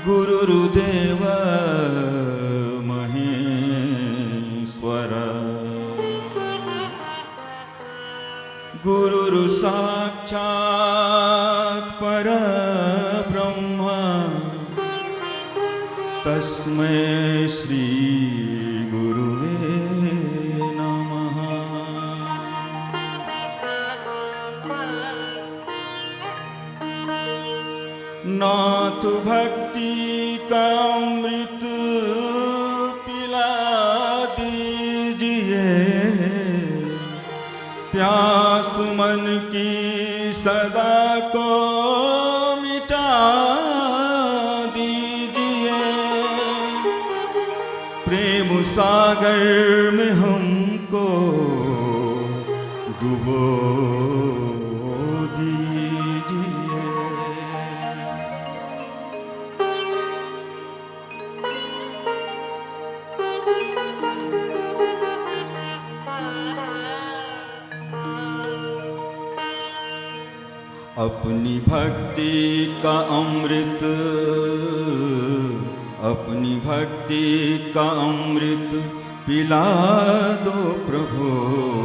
गुरुर्देव महेश्वर गुरुर्साक्षात् परब्रह्म तस्मै श्री गुरुवे नमः। नाथ भक्ति का अमृत पिला दीजिए, प्यास मन की सदा को मिटा दीजिए। प्रेम सागर में हमको डुबो अपनी भक्ति का अमृत, अपनी भक्ति का अमृत पिला दो प्रभु।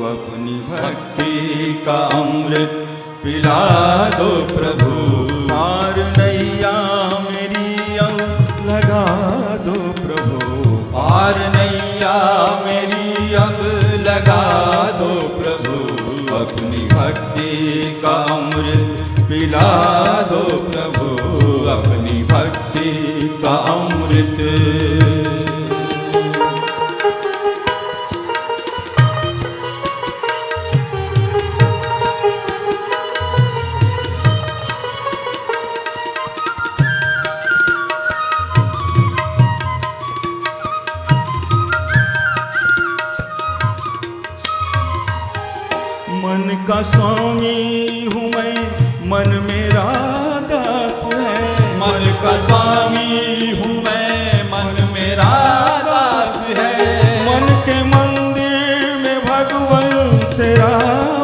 अपनी भक्ति का अमृत पिला दो प्रभु। पार नैया मेरी अब लगा दो प्रभु। पार नैया मेरी अब लगा दो प्रभु। अपनी भक्ति का अमृत पिला दो प्रभु। अपनी भक्ति का अमृत। मन का स्वामी हूँ मैं, मन मेरा दास है। मन का स्वामी हूँ मैं, मन मेरा दास है। मन के मंदिर में भगवान तेरा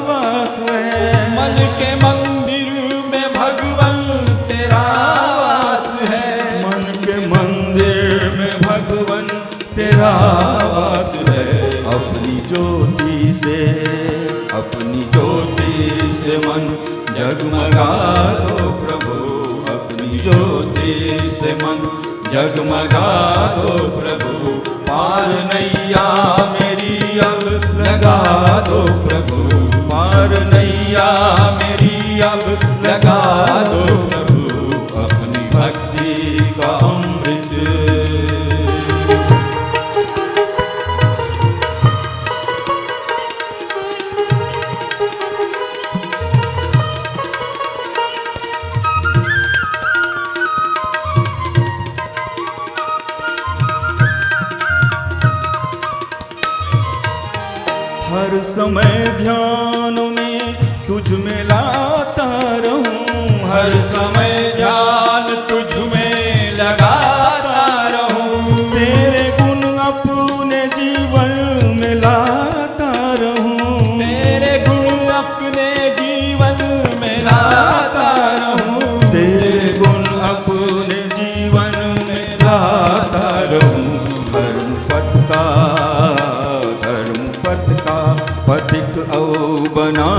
वास है। मन के मंदिर में भगवान तेरा वास है। मन के मंदिर में भगवान तेरा वास है। अपनी ज्योति से, अपनी ज्योति से मन जगमगा दो प्रभु। अपनी ज्योति से मन जगमगा दो प्रभु। पार नैया मेरी अब लगा दो प्रभु। पार नैया मेरी अब लगा दो प्रभु। अपनी भक्ति का अमृत। हर समय ध्यान में तुझ में लाता रहूं। हर समय ध्यान तुझ में लगाता रहूं। तेरे गुण अपने जीवन में लाता रहूं। तेरे गुण अपने जीवन में लाता रहूं। तेरे गुण अपने जीवन में लाता रहूं। धर्म पथ का पथिक औ बना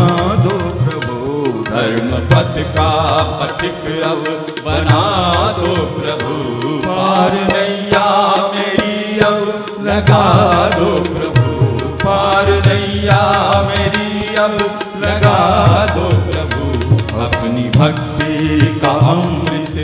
दो प्रभु। धर्म पथ का पथिक अब बना दो प्रभु। पार नैया मेरी अब लगा दो प्रभु। पार नैया मेरी अब लगा दो प्रभु। अपनी भक्ति का अमृत।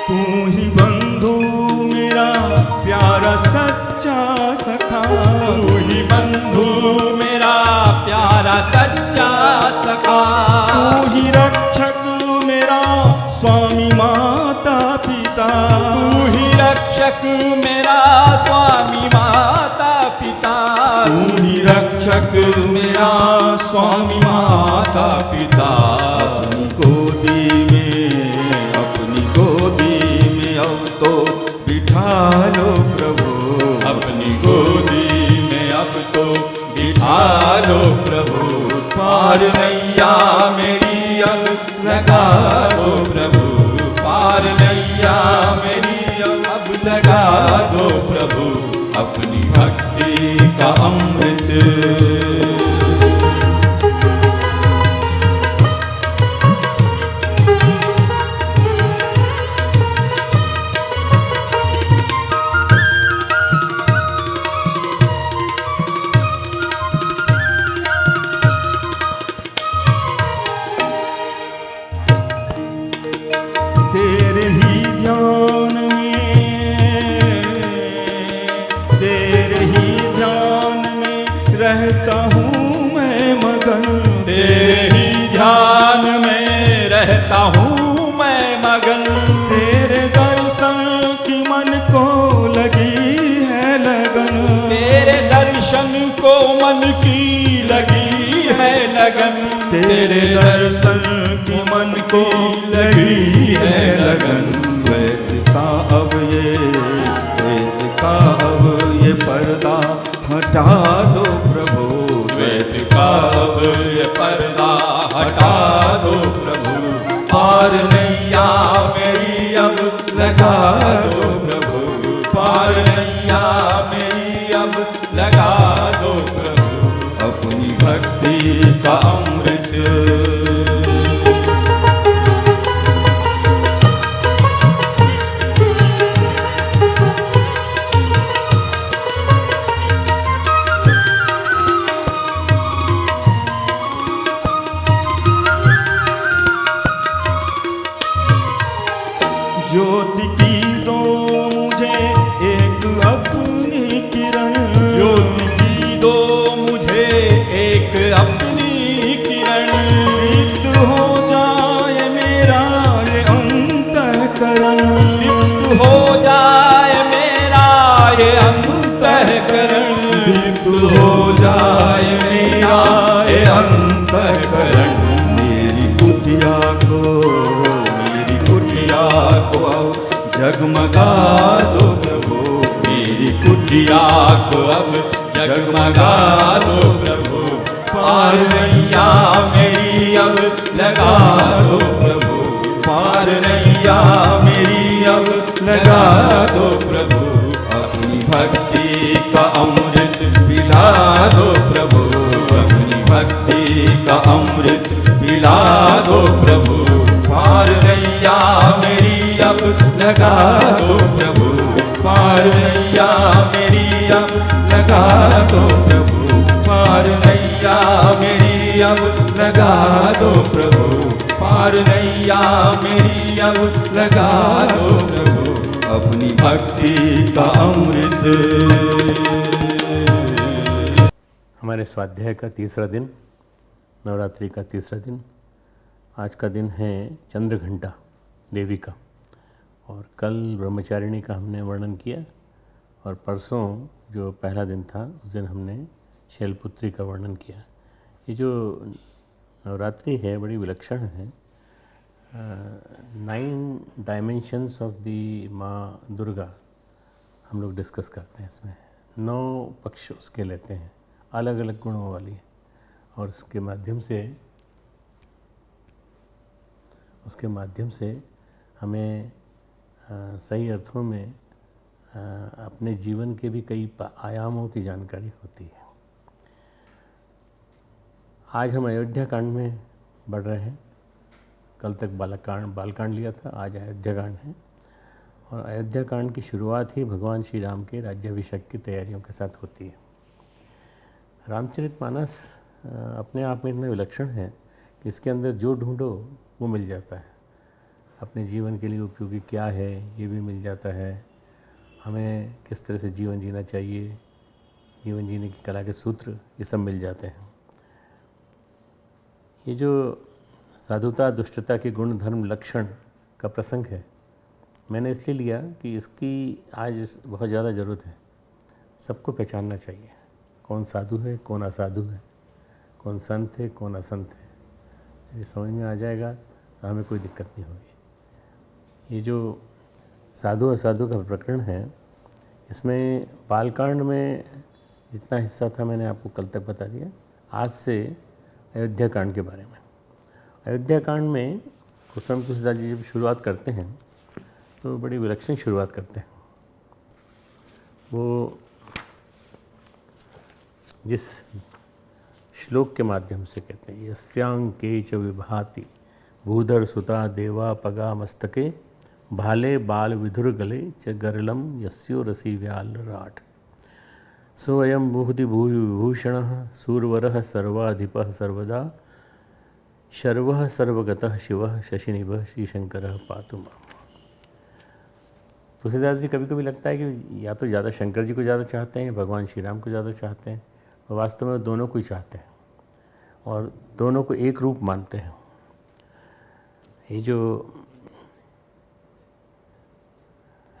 तू ही बंधु मेरा प्यारा सच्चा सखा। तू ही बंधु मेरा प्यारा सच्चा सखा। तू ही रक्षक मेरा स्वामी माता पिता। तू ही रक्षक मेरा स्वामी माता पिता। तू ही रक्षक मेरा स्वामी माता पिता। बिठा लो प्रभु पार नैया मेरी अब लगा दो प्रभु पार नैया मेरी अब लगा दो प्रभु अपनी भक्ति का अमृत। रहता हूँ मैं मगन तेरे ही ध्यान में रहता हूँ मैं मगन तेरे दर्शन की मन को लगी है लगन तेरे दर्शन को मन की लगी है लगन तेरे दर्शन की मन को लगी है लगन वैद का अब ये पर्दा हटा दो प्रभु द्वैत का अब ये पर्दा हटा दो प्रभु पार नैया मेरी अब लगा दो प्रभु पार नैया मेरी अब लगा दो प्रभु अपनी भक्ति का अमृत। ज्योति की दो मुझे एक अपनी किरण ज्योति की दो मुझे एक अपनी किरण दीप्त हो जाए मेरा ये अंतःकरण दीप्त हो जाए मेरा ये अंतःकरण दीप्त हो जाए मेरा ये अंतःकरण मेरी कुटिया को जगमगा दो प्रभु मेरी कुटिया को अब जगमगा दो प्रभु पार नैया मेरी अब लगा दो प्रभु पार नैया मेरी अब लगा दो प्रभु अपनी भक्ति का अमृत पिला दो प्रभु अपनी भक्ति का अमृत पिला दो प्रभु पार नैया मेरी अब लगा दो प्रभु पार नैया मेरी अब लगा दो प्रभु पार नैया मेरी अब लगा दो प्रभु पार नैया मेरी अब लगा दो प्रभु अपनी भक्ति का अमृत। हमारे स्वाध्याय का तीसरा दिन, नवरात्रि का तीसरा दिन। आज का दिन है चंद्रघंटा देवी का, और कल ब्रह्मचारिणी का हमने वर्णन किया, और परसों जो पहला दिन था उस दिन हमने शैलपुत्री का वर्णन किया। ये जो नवरात्रि है बड़ी विलक्षण है। 9 डायमेंशंस ऑफ दी माँ दुर्गा हम लोग डिस्कस करते हैं। इसमें 9 पक्ष उसके लेते हैं, अलग अलग गुणों वाली, और उसके माध्यम से हमें सही अर्थों में अपने जीवन के भी कई आयामों की जानकारी होती है। आज हम अयोध्या कांड में बढ़ रहे हैं। कल तक बालकांड लिया था, आज अयोध्या कांड है। और अयोध्या कांड की शुरुआत ही भगवान श्री राम के राज्याभिषेक की तैयारियों के साथ होती है। रामचरितमानस अपने आप में इतना विलक्षण है कि इसके अंदर जो ढूंढो वो मिल जाता है। अपने जीवन के लिए उपयोगी क्या है ये भी मिल जाता है, हमें किस तरह से जीवन जीना चाहिए, जीवन जीने की कला के सूत्र, ये सब मिल जाते हैं। ये जो साधुता दुष्टता के गुण धर्म लक्षण का प्रसंग है, मैंने इसलिए लिया कि इसकी आज बहुत ज़्यादा ज़रूरत है। सबको पहचानना चाहिए कौन साधु है, कौन असाधु है, कौन संत है, कौन असंत है। ये समझ में आ जाएगा तो हमें कोई दिक्कत नहीं होगी। ये जो साधु असाधु का प्रकरण है, इसमें बालकांड में जितना हिस्सा था मैंने आपको कल तक बता दिया। आज से अयोध्या कांड के बारे में। अयोध्या कांड में गोस्वामी तुलसीदास जी जब शुरुआत करते हैं तो बड़ी विलक्षण शुरुआत करते हैं। वो जिस श्लोक के माध्यम से कहते हैं, यस्यांके च विभाति भूधर सुता देवा पगा मस्तके भाले बाल विधुर गले च गरलम यस्यो रसी व्याल राट सोऽयं भूति भूषण सूरवर सर्वाधिपः सर्वदा शर्वः सर्वगतः शिवः शशिनिभः श्रीशंकर पातु माम्। तुलसीदास जी कभी कभी लगता है कि या तो ज़्यादा शंकर जी को ज़्यादा चाहते हैं या भगवान श्री राम को ज़्यादा चाहते हैं, और वास्तव में दोनों को ही चाहते हैं और दोनों को एक रूप मानते हैं। ये जो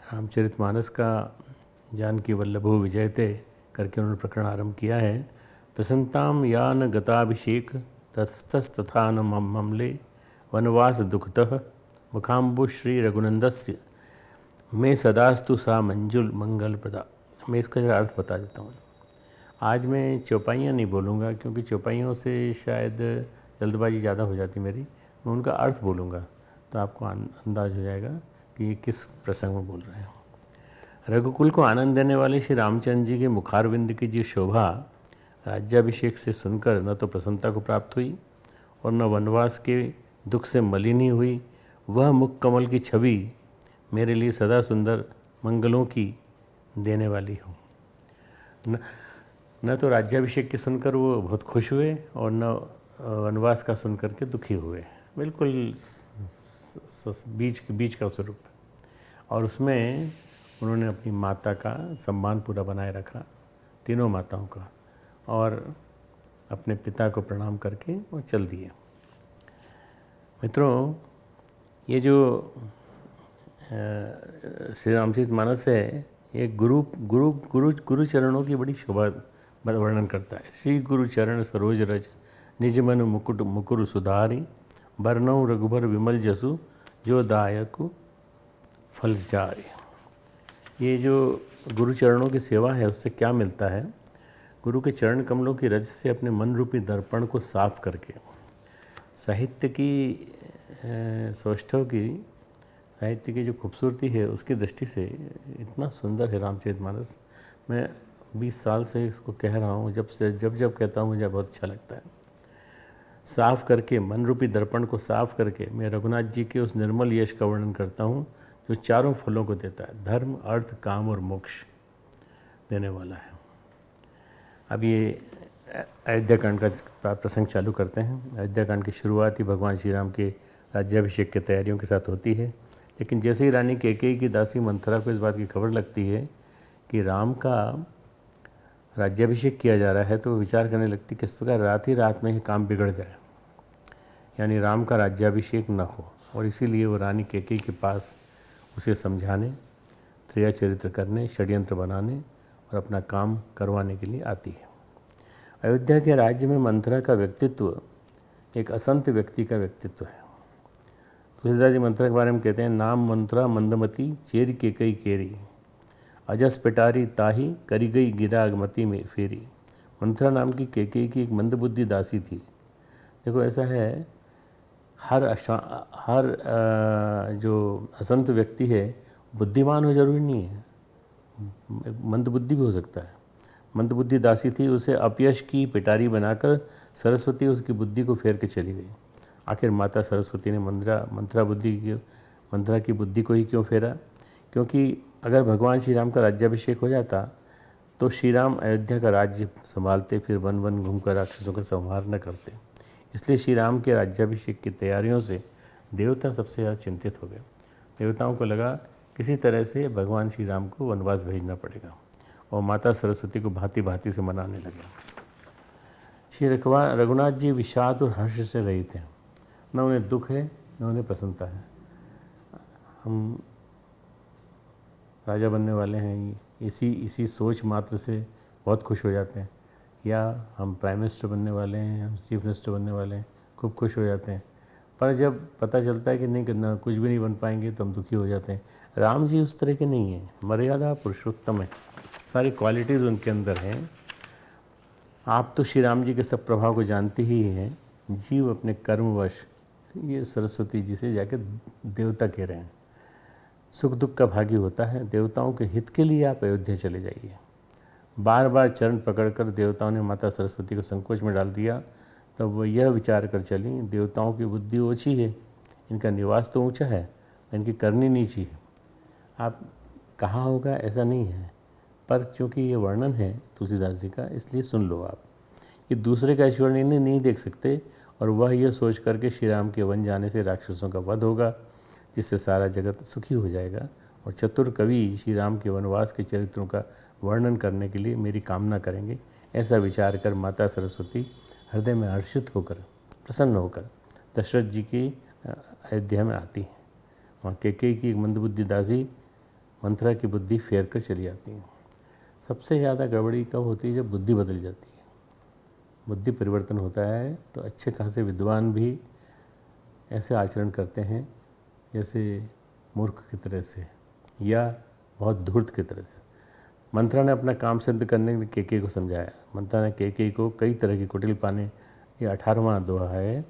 रामचरितमानस का जानकी वल्लभो विजयते करके उन्होंने प्रकरण आरंभ किया है। प्रसन्ताम यान गताभिषेक ततस्तथा न ममले वनवास दुखतः मुखाम्बु श्री रघुनंदस्य मैं सदास्तु सा मंजुल मंगल प्रदा। मैं इसका जरा अर्थ बता देता हूँ। आज मैं चौपाइयाँ नहीं बोलूँगा क्योंकि चौपाइयों से शायद जल्दबाजी ज़्यादा हो जाती मेरी। मैं उनका अर्थ बोलूँगा तो आपको अंदाज हो जाएगा कि ये किस प्रसंग में बोल रहे हैं। रघुकुल को आनंद देने वाले श्री रामचंद्र जी के मुखारविंद की जो शोभा राज्याभिषेक से सुनकर न तो प्रसन्नता को प्राप्त हुई और न वनवास के दुख से मलिनी हुई, वह मुख कमल की छवि मेरे लिए सदा सुंदर मंगलों की देने वाली हो। न तो राज्याभिषेक की सुनकर वो बहुत खुश हुए और न वनवास का सुनकर के दुखी हुए। बिल्कुल बीच का स्वरूप। और उसमें उन्होंने अपनी माता का सम्मान पूरा बनाए रखा, तीनों माताओं का, और अपने पिता को प्रणाम करके वो चल दिए। मित्रों, ये जो श्री रामचरितमानस है ये गुरु चरणों की बड़ी शोभा वर्णन करता है। श्री गुरु चरण सरोज रज निज मन मुकुट मुकुर सुधारी बरनऊ रघुबर विमल जसु जो दायक फल चारी। ये जो गुरु चरणों की सेवा है उससे क्या मिलता है? गुरु के चरण कमलों की रज से अपने मन रूपी दर्पण को साफ करके साहित्य की सौष्ठव की साहित्य की जो खूबसूरती है उसकी दृष्टि से इतना सुंदर है रामचरितमानस। मैं 20 साल से इसको कह रहा हूँ, जब कहता हूँ मुझे बहुत अच्छा लगता है। साफ करके मन रूपी दर्पण को साफ करके मैं रघुनाथ जी के उस निर्मल यश का वर्णन करता हूँ जो चारों फलों को देता है, धर्म अर्थ काम और मोक्ष देने वाला है। अब ये अयोध्या कांड का प्रसंग चालू करते हैं। अयोध्या कांड की शुरुआत ही भगवान श्री राम के राज्याभिषेक की तैयारियों के साथ होती है। लेकिन जैसे ही रानी कैकेयी की दासी मंथरा को इस बात की खबर लगती है कि राम का राज्याभिषेक किया जा रहा है तो वो विचार करने लगती किस प्रकार रात ही रात में ही काम बिगड़ जाए, यानी राम का राज्याभिषेक न हो। और इसीलिए वो रानी कैकेयी के पास उसे समझाने, त्रिया चरित्र करने, षड्यंत्र बनाने और अपना काम करवाने के लिए आती है। अयोध्या के राज्य में मंथरा का व्यक्तित्व एक असंत व्यक्ति का व्यक्तित्व है। तुलसीदास जी मंथरा के बारे में कहते हैं, नाम मंथरा मंदमती चेर कैकेयी केरी अजस पिटारी ताही करी गई गिरागमती में फेरी। मंथरा नाम की कैकेयी की एक मंदबुद्धि दासी थी। देखो ऐसा है, हर जो असंत व्यक्ति है बुद्धिमान हो जरूरी नहीं है, मंदबुद्धि भी हो सकता है। मंदबुद्धि दासी थी, उसे अपयश की पिटारी बनाकर सरस्वती उसकी बुद्धि को फेर के चली गई। आखिर माता सरस्वती ने मंथरा की बुद्धि को ही क्यों फेरा? क्योंकि अगर भगवान श्री राम का राज्याभिषेक हो जाता तो श्री राम अयोध्या का राज्य संभालते, फिर वन वन घूमकर राक्षसों का संहार न करते। इसलिए श्री राम के राज्याभिषेक की तैयारियों से देवता सबसे ज़्यादा चिंतित हो गए। देवताओं को लगा किसी तरह से भगवान श्री राम को वनवास भेजना पड़ेगा, और माता सरस्वती को भांति भांति से मनाने लगे। श्री रघुनाथ जी विषाद और हर्ष से रहित हैं, न उन्हें दुख है न उन्हें प्रसन्नता है। हम राजा बनने वाले हैं, इसी सोच मात्र से बहुत खुश हो जाते हैं, या हम प्राइम मिनिस्टर बनने वाले हैं, हम चीफ मिनिस्टर बनने वाले हैं, खूब खुश हो जाते हैं। पर जब पता चलता है कि नहीं करना, कुछ भी नहीं बन पाएंगे तो हम दुखी हो जाते हैं। राम जी उस तरह के नहीं हैं, मर्यादा पुरुषोत्तम है, सारी क्वालिटीज़ उनके अंदर हैं। आप तो श्री राम जी के सब प्रभाव को जानते ही हैं। जीव अपने कर्मवश ये सरस्वती जी से जाकर देवता कह रहे हैं, सुख दुख का भागी होता है, देवताओं के हित के लिए आप अयोध्या चले जाइए। बार बार चरण पकड़कर देवताओं ने माता सरस्वती को संकोच में डाल दिया। तब वो यह विचार कर चली, देवताओं की बुद्धि ऊँची है, इनका निवास तो ऊँचा है, इनकी करनी नीची है। आप कहाँ होगा ऐसा नहीं है, पर चूँकि ये वर्णन है तुलसीदास जी का, इसलिए सुन लो आप। ये दूसरे का ईश्वर नहीं देख सकते, और वह यह सोच करके श्री राम के वन जाने से राक्षसों का वध होगा, जिससे सारा जगत सुखी हो जाएगा। और चतुर कवि श्री राम के वनवास के चरित्रों का वर्णन करने के लिए मेरी कामना करेंगे। ऐसा विचार कर माता सरस्वती हृदय में हर्षित होकर, प्रसन्न होकर दशरथ जी की अयोध्या में आती हैं। वहाँ कैकेयी की एक मंदबुद्धि दासी मंथरा की बुद्धि फेर कर चली आती हैं। सबसे ज़्यादा गड़बड़ी कब होती है? जब बुद्धि बदल जाती है, बुद्धि परिवर्तन होता है। तो अच्छे खासे विद्वान भी ऐसे आचरण करते हैं जैसे मूर्ख की तरह से, या बहुत धूर्त की तरह से। मंथरा ने अपना काम सिद्ध करने के लिए कैकेयी को समझाया। मंथरा ने कैकेयी को कई तरह की कुटिल पाने, ये 18वां दोहा है,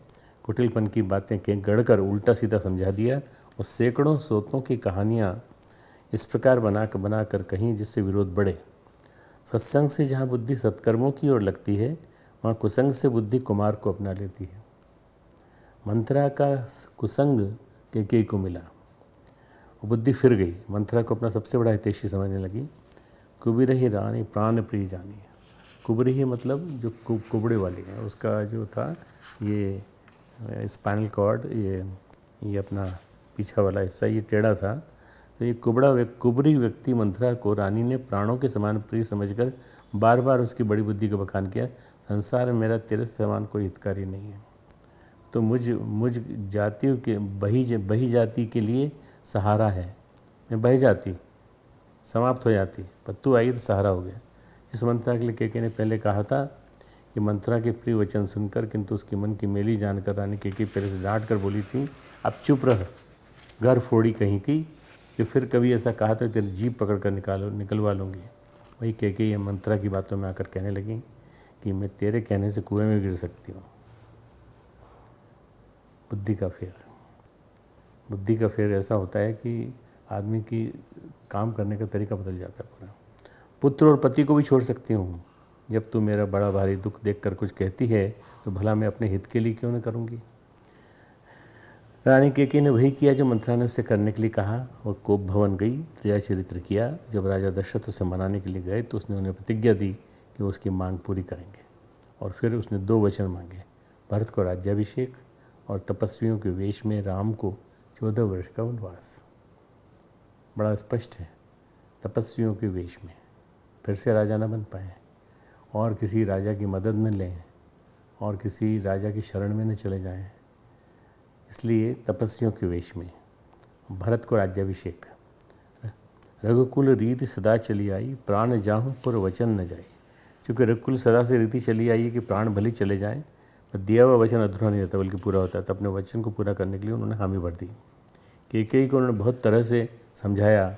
कुटिलपन की बातें के गढ़कर उल्टा सीधा समझा दिया। और सैकड़ों सोतों की कहानियाँ इस प्रकार बनाकर कहीं जिससे विरोध बढ़े। सत्संग से जहाँ बुद्धि सत्कर्मों की ओर लगती है, वहाँ कुसंग से बुद्धि कुमार को अपना लेती है। मंथरा का कुसंग कैकेयी को मिला, वो बुद्धि फिर गई। मंथरा को अपना सबसे बड़ा हितैषी समझने लगी। कुबीरही रानी प्राण प्रिय जानी। कुबीरही मतलब जो कुबड़े वाली है, उसका जो था ये स्पाइनल कॉर्ड, ये अपना पीछा वाला हिस्सा ये टेढ़ा था। तो ये कुबरी व्यक्ति मंथरा को रानी ने प्राणों के समान प्रिय समझकर बार बार उसकी बड़ी बुद्धि का बखान किया। संसार में मेरा तेरे समान कोई हितकारी नहीं है, तो मुझ जातियों के बही जाति के लिए सहारा है। मैं बह जाती, समाप्त हो जाती, पर तू आई तो सहारा हो गया। इस मंथरा के लिए कैकेयी ने पहले कहा था कि मंथरा के प्रिय वचन सुनकर, किंतु उसकी मन की मेली जानकर रानी कैकेयी पहले से डांट कर बोली थी, अब चुप रह, घर फोड़ी कहीं की, कि फिर कभी ऐसा कहा तो तेरी जीभ पकड़ कर निकलवा लूँगी। वही कैकेयी मंथरा की बातों में आकर कहने लगी कि मैं तेरे कहने से कुएं में गिर सकती हूँ। बुद्धि का फेर ऐसा होता है कि आदमी की काम करने का तरीका बदल जाता है पूरा। पुत्र और पति को भी छोड़ सकती हूँ। जब तू मेरा बड़ा भारी दुख देखकर कुछ कहती है, तो भला मैं अपने हित के लिए क्यों न करूँगी। रानी कैकेयी ने वही किया जो मंथरा ने उससे करने के लिए कहा। वह कोप भवन गई, क्रिया चरित्र किया। जब राजा दशरथ उसे मनाने के लिए गए तो उसने उन्हें प्रतिज्ञा दी कि वो उसकी मांग पूरी करेंगे। और फिर उसने 2 वचन मांगे, भरत को राज्याभिषेक और तपस्वियों के वेश में राम को 14 वर्ष का वनवास। बड़ा स्पष्ट है, तपस्वियों के वेश में फिर से राजा न बन पाए, और किसी राजा की मदद न लें, और किसी राजा की शरण में न चले जाएं। इसलिए तपस्वियों के वेश में भरत को राज्याभिषेक। रघुकुल रीति सदा चली आई, प्राण जाहूँ पर वचन न जाए। क्योंकि रघुकुल सदा से रीति चली आई है कि प्राण भले चले जाएं, पर दिया हुआ वचन अधूरा नहीं रहता बल्कि पूरा होता है। तो अपने वचन को पूरा करने के लिए उन्होंने हामी भर दी। कैकेयी को उन्होंने बहुत तरह से समझाया।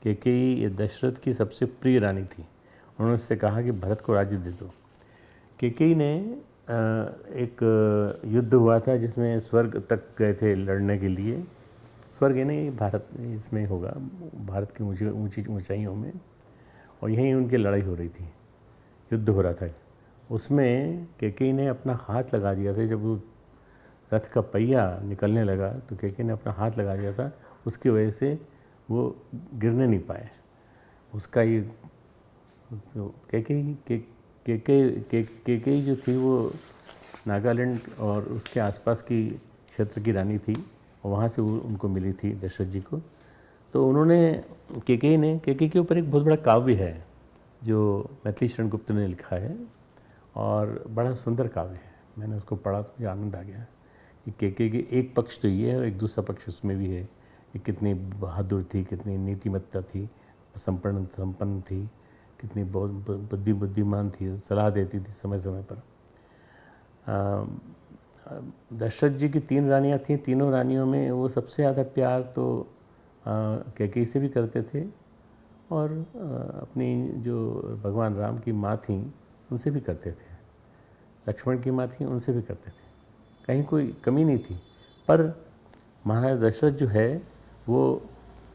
कैकेयी दशरथ की सबसे प्रिय रानी थी। उन्होंने उससे कहा कि भरत को राज्य दे दो। कैकेयी ने एक युद्ध हुआ था जिसमें स्वर्ग तक गए थे लड़ने के लिए। स्वर्ग ही नहीं, भारत इसमें होगा, भारत की ऊंची ऊंचाइयों में, और यहीं उनकी लड़ाई हो रही थी, युद्ध हो रहा था। उसमें कैकेयी ने अपना हाथ लगा दिया था। जब वो रथ का पहिया निकलने लगा तो कैकेयी ने अपना हाथ लगा दिया था, उसकी वजह से वो गिरने नहीं पाए। उसका ये तो कैकेयी जो थी वो नागालैंड और उसके आसपास की क्षेत्र की रानी थी, और वहाँ से वो उनको मिली थी दशरथ जी को। तो उन्होंने कैकेयी के ऊपर एक बहुत बड़ा काव्य है जो मैथिली शरण गुप्त ने लिखा है, और बड़ा सुंदर काव्य है। मैंने उसको पढ़ा तो मुझे आनंद आ गया कि कैकेयी के एक पक्ष तो ये है और एक दूसरा पक्ष उसमें भी है कि कितनी बहादुर थी, कितनी नीतिमत्ता थी, संपन्न थी, कितनी बहुत बुद्धिमान थी, सलाह देती थी समय समय पर। दशरथ जी की 3 रानियाँ थीं। तीनों रानियों में वो सबसे ज़्यादा प्यार तो कैकेयी से भी करते थे, और अपनी जो भगवान राम की माँ थीं उनसे भी करते थे। लक्ष्मण की माँ थी उनसे भी करते थे, कहीं कोई कमी नहीं थी। पर महाराज दशरथ जो है वो,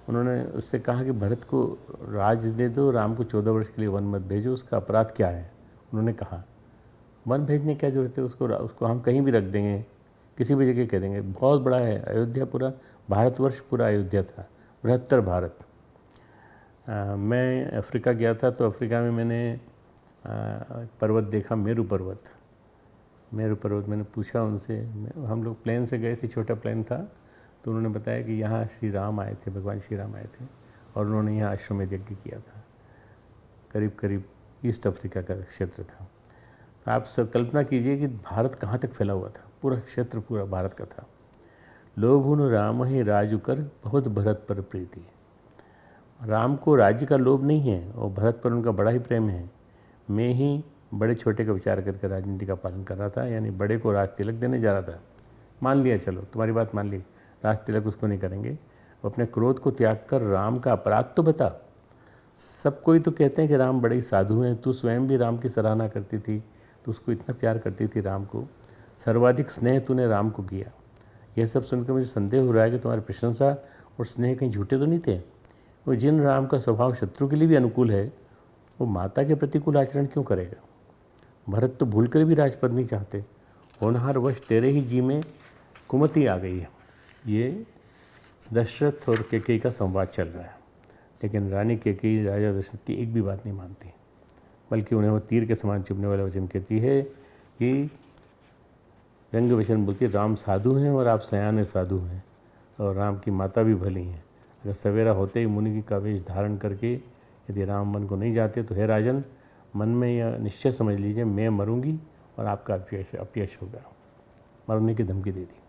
उन्होंने उससे कहा कि भरत को राज दे दो, राम को 14 वर्ष के लिए वन मत भेजो, उसका अपराध क्या है। उन्होंने कहा वन भेजने क्या जरूरत है, उसको हम कहीं भी रख देंगे, किसी भी जगह कह देंगे, बहुत बड़ा है अयोध्या, पूरा भारतवर्ष पूरा अयोध्या था, बृहत्तर भारत। मैं अफ्रीका गया था तो अफ्रीका में मैंने पर्वत देखा, मेरू पर्वत। मैंने पूछा उनसे, हम लोग प्लेन से गए थे, छोटा प्लेन था, तो उन्होंने बताया कि यहाँ श्री राम आए थे, भगवान श्री राम आए थे और उन्होंने यहाँ अश्वमेध यज्ञ किया था। करीब करीब ईस्ट अफ्रीका का क्षेत्र था। तो आप सब कल्पना कीजिए कि भारत कहाँ तक फैला हुआ था, पूरा क्षेत्र पूरा भारत का था। लोभुन राम ही राजु कर, बहुत भरत पर प्रीति। राम को राज्य का लोभ नहीं है और भरत पर उनका बड़ा ही प्रेम है। मैं ही बड़े छोटे का विचार करके राजनीति का पालन कर रहा था, यानी बड़े को राज तिलक देने जा रहा था। मान लिया, चलो तुम्हारी बात मान ली, राज तिलक उसको नहीं करेंगे। वो अपने क्रोध को त्याग कर राम का अपराध तो बता। सब कोई तो कहते हैं कि राम बड़े ही साधु हैं, तू स्वयं भी राम की सराहना करती थी, तो उसको इतना प्यार करती थी राम को, सर्वाधिक स्नेह तूने राम को किया। यह सब सुनकर मुझे संदेह हो रहा है कि तुम्हारी प्रशंसा और स्नेह कहीं झूठे तो नहीं थे। वो जिन राम का स्वभाव शत्रु के लिए भी अनुकूल है, वो माता के प्रतिकूल आचरण क्यों करेगा। भरत तो भूलकर भी राजपद नहीं चाहते, होनहार वश तेरे ही जी में कुमति आ गई है। ये दशरथ और कैकेयी का संवाद चल रहा है, लेकिन रानी कैकेयी राजा दशरथ की एक भी बात नहीं मानती, बल्कि उन्हें वो तीर के समान चुभने वाला वचन कहती है कि व्यंग वचन बोलती है, राम साधु हैं और आप सयाने साधु हैं, और राम की माता भी भली हैं। अगर सवेरा होते ही मुनि का वेश धारण करके यदि राम वन को नहीं जाते तो हे राजन, मन में यह निश्चय समझ लीजिए, मैं मरूंगी और आपका अपयश होगा। मरने की धमकी दे दी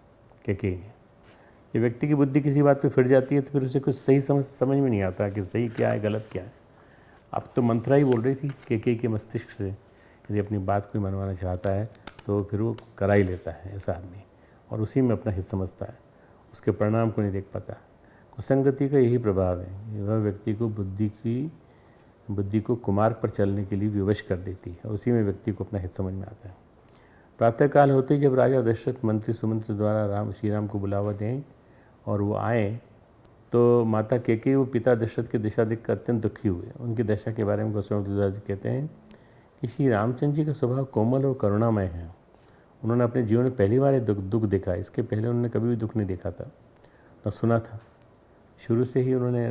कैकेयी ने। ये व्यक्ति की बुद्धि किसी बात पे फिर जाती है तो फिर उसे कुछ सही समझ में नहीं आता कि सही क्या है गलत क्या है। अब तो मंत्रा ही बोल रही थी कैकेयी के मस्तिष्क से, यदि अपनी बात कोई मनवाना चाहता है तो फिर वो करा ही लेता है ऐसा आदमी, और उसी में अपना हित समझता है, उसके परिणाम को नहीं देख पाता। कुसंगति का यही प्रभाव है, वह व्यक्ति को बुद्धि को कुमार्ग पर चलने के लिए विवश कर देती है, और उसी में व्यक्ति को अपना हित समझ में आता है। प्रातःकाल होते ही जब राजा दशरथ मंत्री सुमंत्र द्वारा श्री राम को बुलावा दें और वो आए, तो माता कैकेयी वो पिता दशरथ की दशा देखकर अत्यंत दुखी हुए। उनकी दशा के बारे में गोस्वामी तुलसीदास जी कहते हैं कि श्री रामचंद्र जी का स्वभाव कोमल और करुणामय है। उन्होंने अपने जीवन में पहली बार दुख देखा, इसके पहले उन्होंने कभी भी दुख नहीं देखा था, न सुना था। शुरू से ही उन्होंने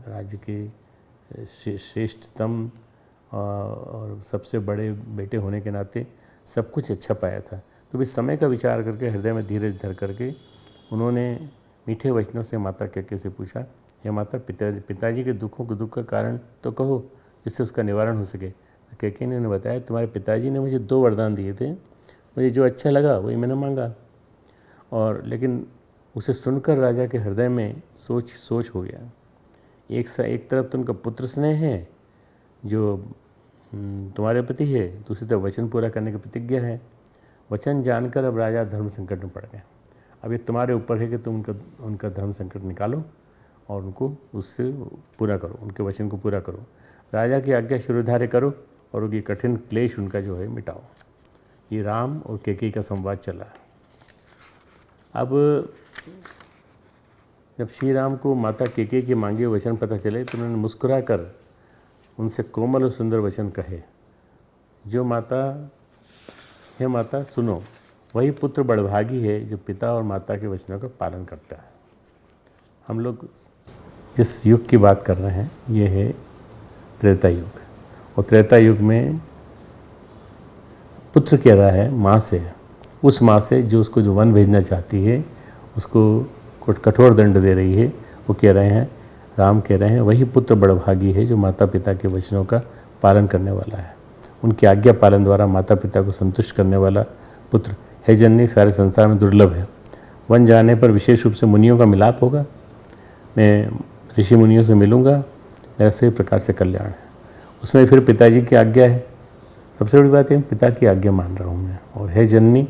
राज्य के श्रेष्ठतम और सबसे बड़े बेटे होने के नाते सब कुछ अच्छा पाया था। तो इस समय का विचार करके हृदय में धीरज धर करके उन्होंने मीठे वचनों से माता कैकेयी से पूछा, या माता पिताजी के दुख का कारण तो कहो जिससे उसका निवारण हो सके। तो कैकेयी ने उन्हें बताया, तुम्हारे पिताजी ने मुझे 2 वरदान दिए थे, मुझे जो अच्छा लगा वही मैंने मांगा, और लेकिन उसे सुनकर राजा के हृदय में सोच हो गया। एक तरफ तो उनका पुत्र स्नेह है जो तुम्हारे प्रति है, दूसरी तरफ वचन पूरा करने की प्रतिज्ञा है। वचन जानकर अब राजा धर्म संकट में पड़ गए। अब ये तुम्हारे ऊपर है कि तुम उनका धर्म संकट निकालो और उनको उससे पूरा करो, उनके वचन को पूरा करो, राजा की आज्ञा शिरोधार्य करो और उनकी कठिन क्लेश उनका जो है मिटाओ। ये राम और कैकेयी का संवाद चला। अब जब श्री राम को माता कैकेयी के मांगे वचन पता चले तो उन्होंने मुस्कुरा कर उनसे कोमल और सुंदर वचन कहे, जो माता, हे माता सुनो, वही पुत्र बड़भागी है जो पिता और माता के वचनों का पालन करता है। हम लोग जिस युग की बात कर रहे हैं ये है त्रेता युग, और त्रेता युग में पुत्र कह रहा है माँ से, उस माँ से जो उसको जो वन भेजना चाहती है उसको कठोर दंड दे रही है। वो कह रहे हैं, राम कह रहे हैं, वही पुत्र बड़भागी है जो माता पिता के वचनों का पालन करने वाला है। उनकी आज्ञा पालन द्वारा माता पिता को संतुष्ट करने वाला पुत्र है जननी सारे संसार में दुर्लभ है। वन जाने पर विशेष रूप से मुनियों का मिलाप होगा, मैं ऋषि मुनियों से मिलूँगा, मेरा सही प्रकार से कल्याण है। उसमें फिर पिताजी की आज्ञा है, सबसे बड़ी बात है पिता की आज्ञा मान रहा हूँ मैं, और है जननी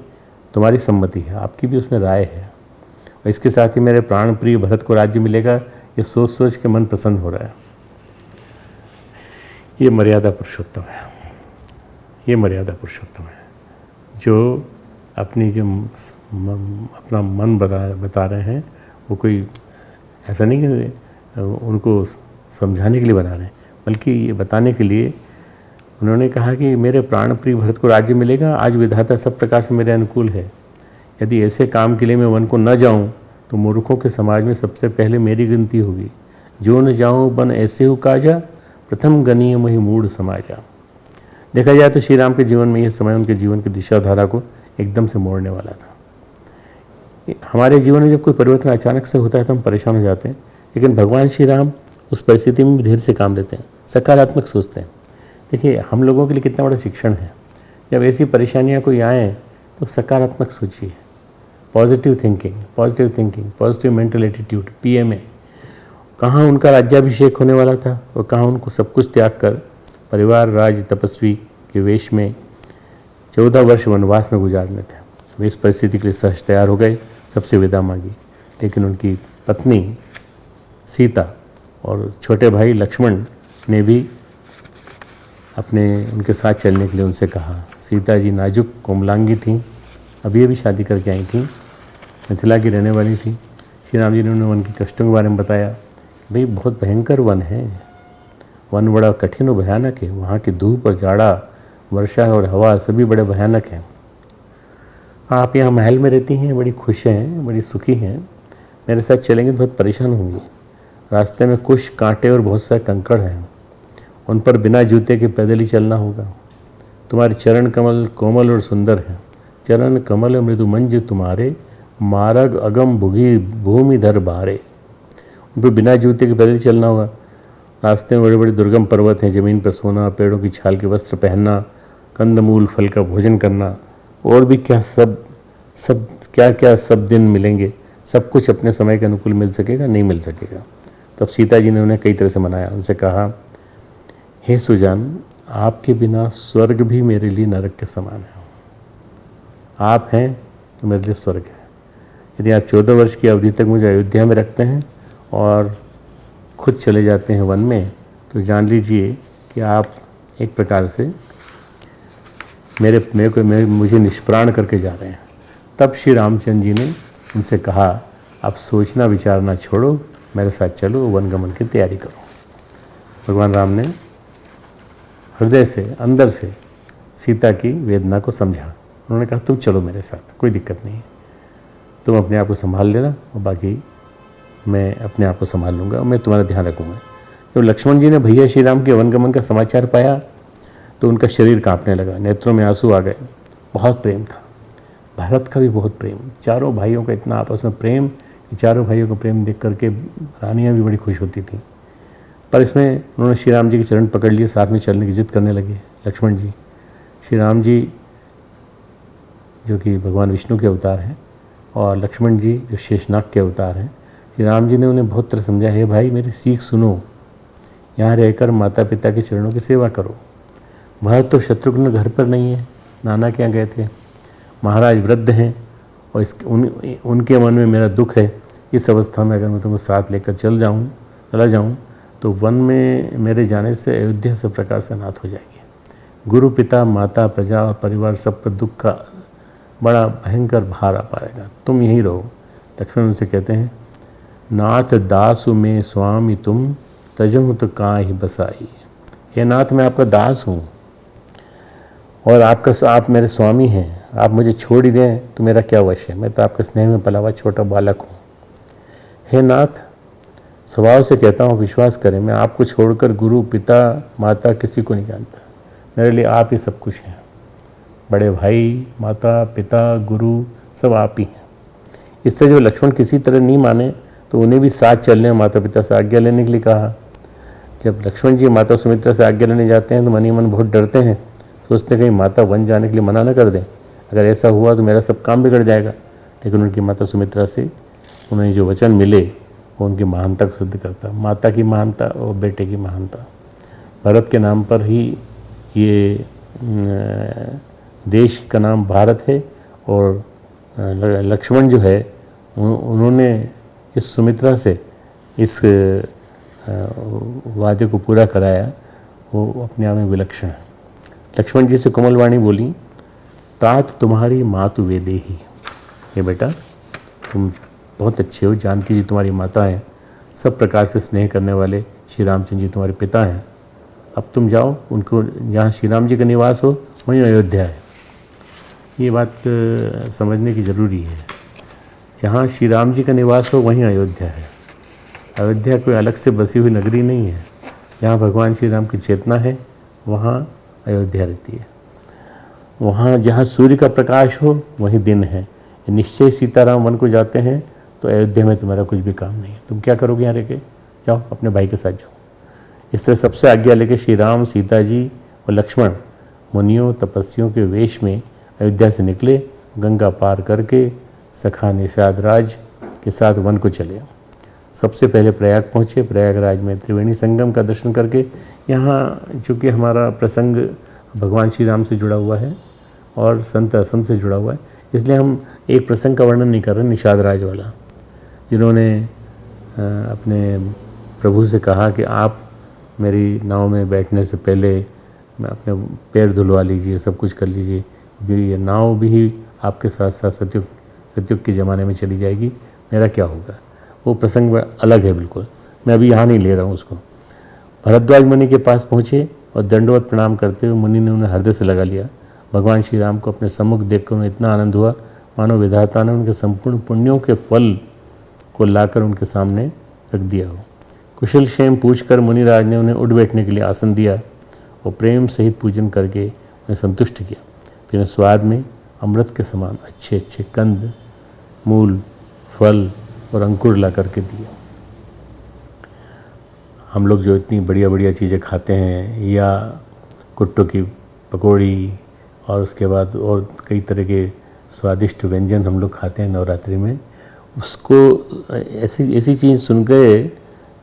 तुम्हारी सम्मति है, आपकी भी उसमें राय है, और इसके साथ ही मेरे प्राण प्रिय भरत को राज्य मिलेगा, ये सोच सोच के मन प्रसन्न हो रहा है। ये मर्यादा पुरुषोत्तम है। ये मर्यादा पुरुषोत्तम है, जो अपनी जो अपना मन बता रहे हैं, वो कोई ऐसा नहीं कि उनको समझाने के लिए बता रहे हैं, बल्कि ये बताने के लिए उन्होंने कहा कि मेरे प्राण प्रिय भरत को राज्य मिलेगा, आज विधाता सब प्रकार से मेरे अनुकूल है। यदि ऐसे काम के लिए मैं वन को न जाऊं तो मूर्खों के समाज में सबसे पहले मेरी गिनती होगी। जो न जाऊं बन ऐसे हो काजा, प्रथम गनीय मही मूढ़ समाजा। देखा जाए तो श्री राम के जीवन में यह समय उनके जीवन की दिशा धारा को एकदम से मोड़ने वाला था। हमारे जीवन में जब कोई परिवर्तन अचानक से होता है तो हम परेशान हो जाते हैं, लेकिन भगवान श्री राम उस परिस्थिति में भी धीरे से काम लेते हैं, सकारात्मक सोचते हैं। देखिए, हम लोगों के लिए कितना बड़ा शिक्षण है। जब ऐसी परेशानियां कोई आएँ तो सकारात्मक सोचिए, positive thinking, positive mental attitude, PMA। कहाँ उनका राज्याभिषेक होने वाला था और कहाँ उनको सब कुछ त्याग कर परिवार, राज, तपस्वी के वेश में 14 वर्ष वनवास में गुजारने थे। वे इस परिस्थिति के लिए सहज तैयार हो गए, सबसे विदा मांगी, लेकिन उनकी पत्नी सीता और छोटे भाई लक्ष्मण ने भी उनके साथ चलने के लिए उनसे कहा। सीता जी नाजुक कोमलांगी थीं, अभी शादी करके आई थीं, मिथिला की रहने वाली थी। श्री राम जी ने उन्हें वन के कष्टों के बारे में बताया। भाई, बहुत भयंकर वन है, वन बड़ा कठिन और भयानक है। वहाँ की धूप और जाड़ा, वर्षा और हवा सभी बड़े भयानक हैं। आप यहाँ महल में रहती हैं, बड़ी खुश हैं, बड़ी सुखी हैं, मेरे साथ चलेंगे तो बहुत परेशान होंगी। रास्ते में कुछ कांटे और बहुत सारे कंकड़ हैं, उन पर बिना जूते के पैदल ही चलना होगा। तुम्हारे चरण कमल कोमल और सुंदर हैं, चरण कमल मृदु मंज तुम्हारे, मार्ग अगम भुगी भूमि धर बारे। उन पर बिना जूते के पैदल चलना होगा। रास्ते में बड़े बड़े दुर्गम पर्वत हैं, ज़मीन पर सोना, पेड़ों की छाल के वस्त्र पहनना, कंदमूल फल का भोजन करना, और भी क्या क्या सब दिन मिलेंगे। सब कुछ अपने समय के अनुकूल मिल सकेगा? नहीं मिल सकेगा। तब सीता जी ने उन्हें कई तरह से मनाया। उनसे कहा, हे सुजान, आपके बिना स्वर्ग भी मेरे लिए नरक के समान है। आप हैं तो मेरे लिए स्वर्ग है। यदि आप 14 वर्ष की अवधि तक मुझे अयोध्या में रखते हैं और खुद चले जाते हैं वन में, तो जान लीजिए कि आप एक प्रकार से मुझे निष्प्राण करके जा रहे हैं। तब श्री रामचंद्र जी ने उनसे कहा, आप सोचना विचारना छोड़ो, मेरे साथ चलो, वनगमन की तैयारी करो। भगवान राम ने हृदय से, अंदर से सीता की वेदना को समझा। उन्होंने कहा, तुम चलो मेरे साथ, कोई दिक्कत नहीं, तुम अपने आप को संभाल लेना और बाकी मैं अपने आप को संभाल लूँगा, मैं तुम्हारा ध्यान रखूँगा। जब लक्ष्मण जी ने भैया श्री राम के वनगमन का समाचार पाया तो उनका शरीर कांपने लगा, नेत्रों में आंसू आ गए। बहुत प्रेम था, भारत का भी बहुत प्रेम, चारों भाइयों का इतना आपस में प्रेम कि चारों भाइयों का प्रेम देख करके रानियाँ भी बड़ी खुश होती थीं। पर इसमें उन्होंने श्री राम जी के चरण पकड़ लिए, साथ में चलने की जिद करने लगे। लक्ष्मण जी, श्री राम जी जो कि भगवान विष्णु के अवतार हैं और लक्ष्मण जी जो शेषनाग के अवतार हैं, श्री राम जी ने उन्हें बहुत तरह समझा, हे भाई मेरी सीख सुनो, यहाँ रहकर माता पिता के चरणों की सेवा करो। भरत तो शत्रुघ्न घर पर नहीं है, नाना के यहाँ गए थे, महाराज वृद्ध हैं और उनके मन में मेरा दुख है। इस अवस्था में अगर मैं तुमको साथ लेकर चला जाऊँ तो वन में मेरे जाने से अयोध्या सब प्रकार से अनाथ हो जाएगी। गुरु, पिता, माता, प्रजा और परिवार सब पर दुख का बड़ा भयंकर भार आ पाएगा, तुम यहीं रहो। लक्ष्मण उनसे कहते हैं, नाथ दासु में स्वामी तुम, तजहु तो काहि बसाई। हे नाथ, मैं आपका दास हूँ और आप मेरे स्वामी हैं, आप मुझे छोड़ ही दें तो मेरा क्या वश है, मैं तो आपके स्नेह में पला हुआ छोटा बालक हूँ। हे नाथ, स्वभाव से कहता हूँ, विश्वास करें, मैं आपको छोड़कर गुरु, पिता, माता किसी को नहीं जानता। मेरे लिए आप ही सब कुछ हैं, बड़े भाई, माता, पिता, गुरु सब आप ही हैं। इस तरह जब लक्ष्मण किसी तरह नहीं माने तो उन्हें भी साथ चलने और माता पिता से आज्ञा लेने के लिए कहा। जब लक्ष्मण जी माता सुमित्रा से आज्ञा लेने जाते हैं तो मन ही मन बहुत डरते हैं, सोचते कहीं माता वन जाने के लिए मना न कर दें, अगर ऐसा हुआ तो मेरा सब काम बिगड़ जाएगा। लेकिन उनकी माता सुमित्रा से उन्हें जो वचन मिले वो उनकी महानता को सिद्ध करता, माता की महानता और बेटे की महानता। भरत के नाम पर ही ये देश का नाम भारत है और लक्ष्मण जो है उन्होंने इस सुमित्रा से इस वादे को पूरा कराया, वो अपने आप में विलक्षण है। लक्ष्मण जी से कोमलवाणी बोली, तात तुम्हारी मातु वेदेही। ये बेटा तुम बहुत अच्छे हो, जानकी जी तुम्हारी माता हैं, सब प्रकार से स्नेह करने वाले श्री रामचंद्र जी तुम्हारे पिता हैं। अब तुम जाओ, उनको जहाँ श्री राम जी का निवास हो वहीं अयोध्या है। ये बात समझने की ज़रूरी है, जहाँ श्री राम जी का निवास हो वहीं अयोध्या है। अयोध्या कोई अलग से बसी हुई नगरी नहीं है। जहाँ भगवान श्री राम की चेतना है वहाँ अयोध्या रहती है। वहाँ जहाँ सूर्य का प्रकाश हो वहीं दिन है। निश्चय सीताराम वन को जाते हैं तो अयोध्या में तुम्हारा कुछ भी काम नहीं है। तुम क्या करोगे यहाँ रह के? जाओ अपने भाई के साथ जाओ। इस तरह सबसे आज्ञा लेके श्री राम, सीता जी और लक्ष्मण मुनियों तपस्वियों के वेश में अयोध्या से निकले। गंगा पार करके सखा निषाद राज के साथ वन को चले। सबसे पहले प्रयाग पहुँचे। प्रयागराज में त्रिवेणी संगम का दर्शन करके, यहाँ चूँकि हमारा प्रसंग भगवान श्री राम से जुड़ा हुआ है और संत असंत से जुड़ा हुआ है, इसलिए हम एक प्रसंग का वर्णन नहीं कर रहे, निषाद राज वाला, जिन्होंने अपने प्रभु से कहा कि आप मेरी नाव में बैठने से पहले अपने पैर धुलवा लीजिए, सब कुछ कर लीजिए, क्योंकि ये नाव भी आपके साथ साथ सतयुग के ज़माने में चली जाएगी, मेरा क्या होगा। वो प्रसंग अलग है बिल्कुल, मैं अभी यहाँ नहीं ले रहा हूँ उसको। भरद्वाज मुनि के पास पहुँचे और दंडवत प्रणाम करते हुए मुनि ने उन्हें हृदय से लगा लिया। भगवान श्री राम को अपने सम्मुख देखकर उन्हें इतना आनंद हुआ मानो विधाता ने उनके संपूर्ण पुण्यों के फल को लाकर उनके सामने रख दिया हो। कुशल क्षेम पूछकर मुनिराज ने उन्हें उठ बैठने के लिए आसन दिया और प्रेम सहित पूजन करके उन्हें संतुष्ट किया। फिर स्वाद में अमृत के समान अच्छे अच्छे कंद, मूल, फल और अंकुर ला करके दिए। हम लोग जो इतनी बढ़िया बढ़िया चीज़ें खाते हैं, या कुट्टू की पकौड़ी और उसके बाद और कई तरह के स्वादिष्ट व्यंजन हम लोग खाते हैं नवरात्रि में, उसको ऐसी चीज़ सुन के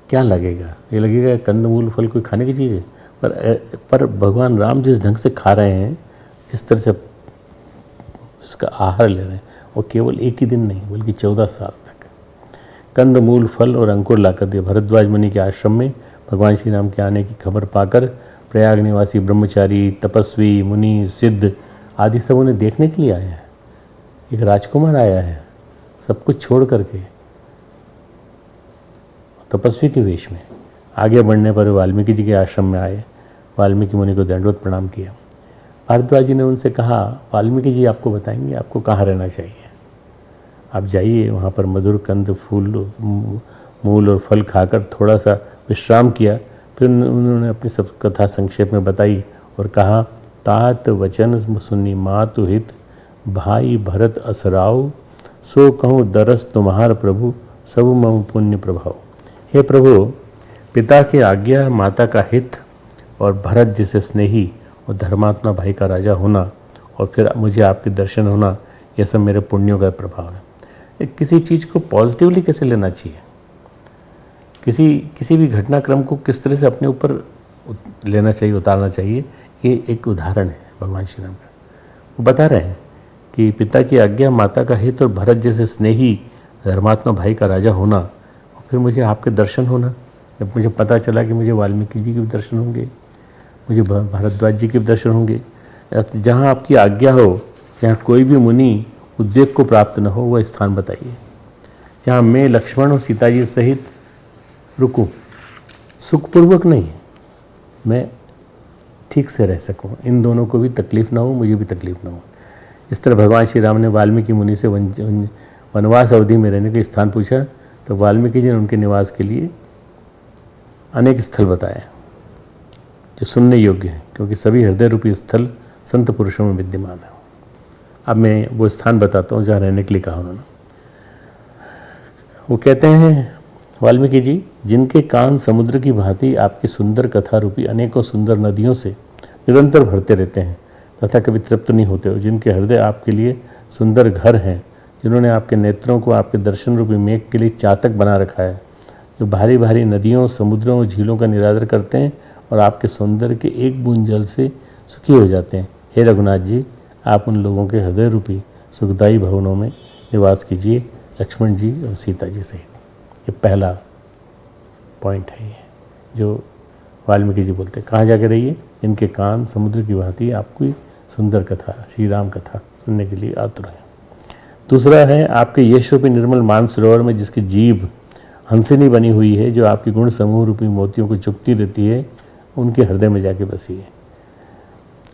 क्या लगेगा? ये लगेगा कंदमूल फल कोई खाने की चीज़ है, पर भगवान राम जिस ढंग से खा रहे हैं, जिस तरह से इसका आहार ले रहे हैं, वो केवल एक ही दिन नहीं बल्कि 14 साल तक कंद, मूल, फल और अंकुर ला कर दिए। भरद्वाज मुनि के आश्रम में भगवान श्री राम के आने की खबर पाकर प्रयाग निवासी ब्रह्मचारी, तपस्वी, मुनि, सिद्ध आदि सब उन्हें देखने के लिए आए हैं। एक राजकुमार आया है सब कुछ छोड़ करके तपस्वी के वेश में। आगे बढ़ने पर वाल्मीकि जी के आश्रम में आए। वाल्मीकि मुनि को दंडवत प्रणाम किया। भारद्वाज जी ने उनसे कहा, वाल्मीकि जी आपको बताएंगे आपको कहाँ रहना चाहिए। आप जाइए, वहाँ पर मधुर कंद, फूल, मूल और फल खाकर थोड़ा सा विश्राम किया। फिर उन्होंने अपनी सब कथा संक्षेप में बताई और कहा, तात वचन सुनी मातु हित, भाई भरत असराव, सो कहूँ दरस तुम्हार प्रभु, सब मम पुण्य प्रभाव। हे प्रभु, पिता की आज्ञा, माता का हित और भरत जैसे स्नेही और धर्मात्मा भाई का राजा होना और फिर मुझे आपके दर्शन होना, यह सब मेरे पुण्यों का प्रभाव है। किसी चीज़ को पॉजिटिवली कैसे लेना चाहिए, किसी भी घटनाक्रम को किस तरह से अपने ऊपर लेना चाहिए, उतारना चाहिए, ये एक उदाहरण है भगवान श्री राम का। वो बता रहे हैं कि पिता की आज्ञा, माता का हित और भरत जैसे स्नेही धर्मात्मा भाई का राजा होना और फिर मुझे आपके दर्शन होना। जब मुझे पता चला कि मुझे वाल्मीकि जी के भी दर्शन होंगे, मुझे भारद्वाज जी के भी दर्शन होंगे, जहाँ आपकी आज्ञा हो, जहाँ कोई भी मुनि उद्वेग को प्राप्त न हो, वह स्थान बताइए जहाँ मैं, लक्ष्मण और सीता जी सहित रुकूं, सुखपूर्वक नहीं, मैं ठीक से रह सकूं, इन दोनों को भी तकलीफ़ ना हो, मुझे भी तकलीफ़ ना हो। इस तरह भगवान श्री राम ने वाल्मीकि मुनि से वनवास अवधि में रहने के स्थान पूछा तो वाल्मीकि जी ने उनके निवास के लिए अनेक स्थल बताए जो सुनने योग्य हैं, क्योंकि सभी हृदय रूपी स्थल संत पुरुषों में विद्यमान है। अब मैं वो स्थान बताता हूँ जहाँ रहने के लिए कहा उन्होंने। वो कहते हैं, वाल्मीकि जी, जिनके कान समुद्र की भांति आपकी सुंदर कथा रूपी अनेकों सुंदर नदियों से निरंतर भरते रहते हैं तथा कभी तृप्त नहीं होते हो, जिनके हृदय आपके लिए सुंदर घर हैं, जिन्होंने आपके नेत्रों को आपके दर्शन रूपी मेघ के लिए चातक बना रखा है, जो भारी भारी नदियों, समुद्रों और झीलों का निरादर करते हैं और आपके सौंदर्य के एक बूंद जल से सुखी हो जाते हैं। हे रघुनाथ जी, आप उन लोगों के हृदय रूपी सुखदायी भवनों में निवास कीजिए, लक्ष्मण जी और सीता जी सहित। ये पहला पॉइंट है, ये जो वाल्मीकि जी बोलते हैं, कहाँ जाके रहिए? इनके कान समुद्र की भांति आपकी सुंदर कथा, श्री राम कथा सुनने के लिए आतुर हैं। दूसरा है, आपके यश रूपी निर्मल मानसरोवर में जिसकी जीभ हंसिनी बनी हुई है, जो आपकी गुण समूह रूपी मोतियों को चुपती रहती है, उनके हृदय में जाके बसी है।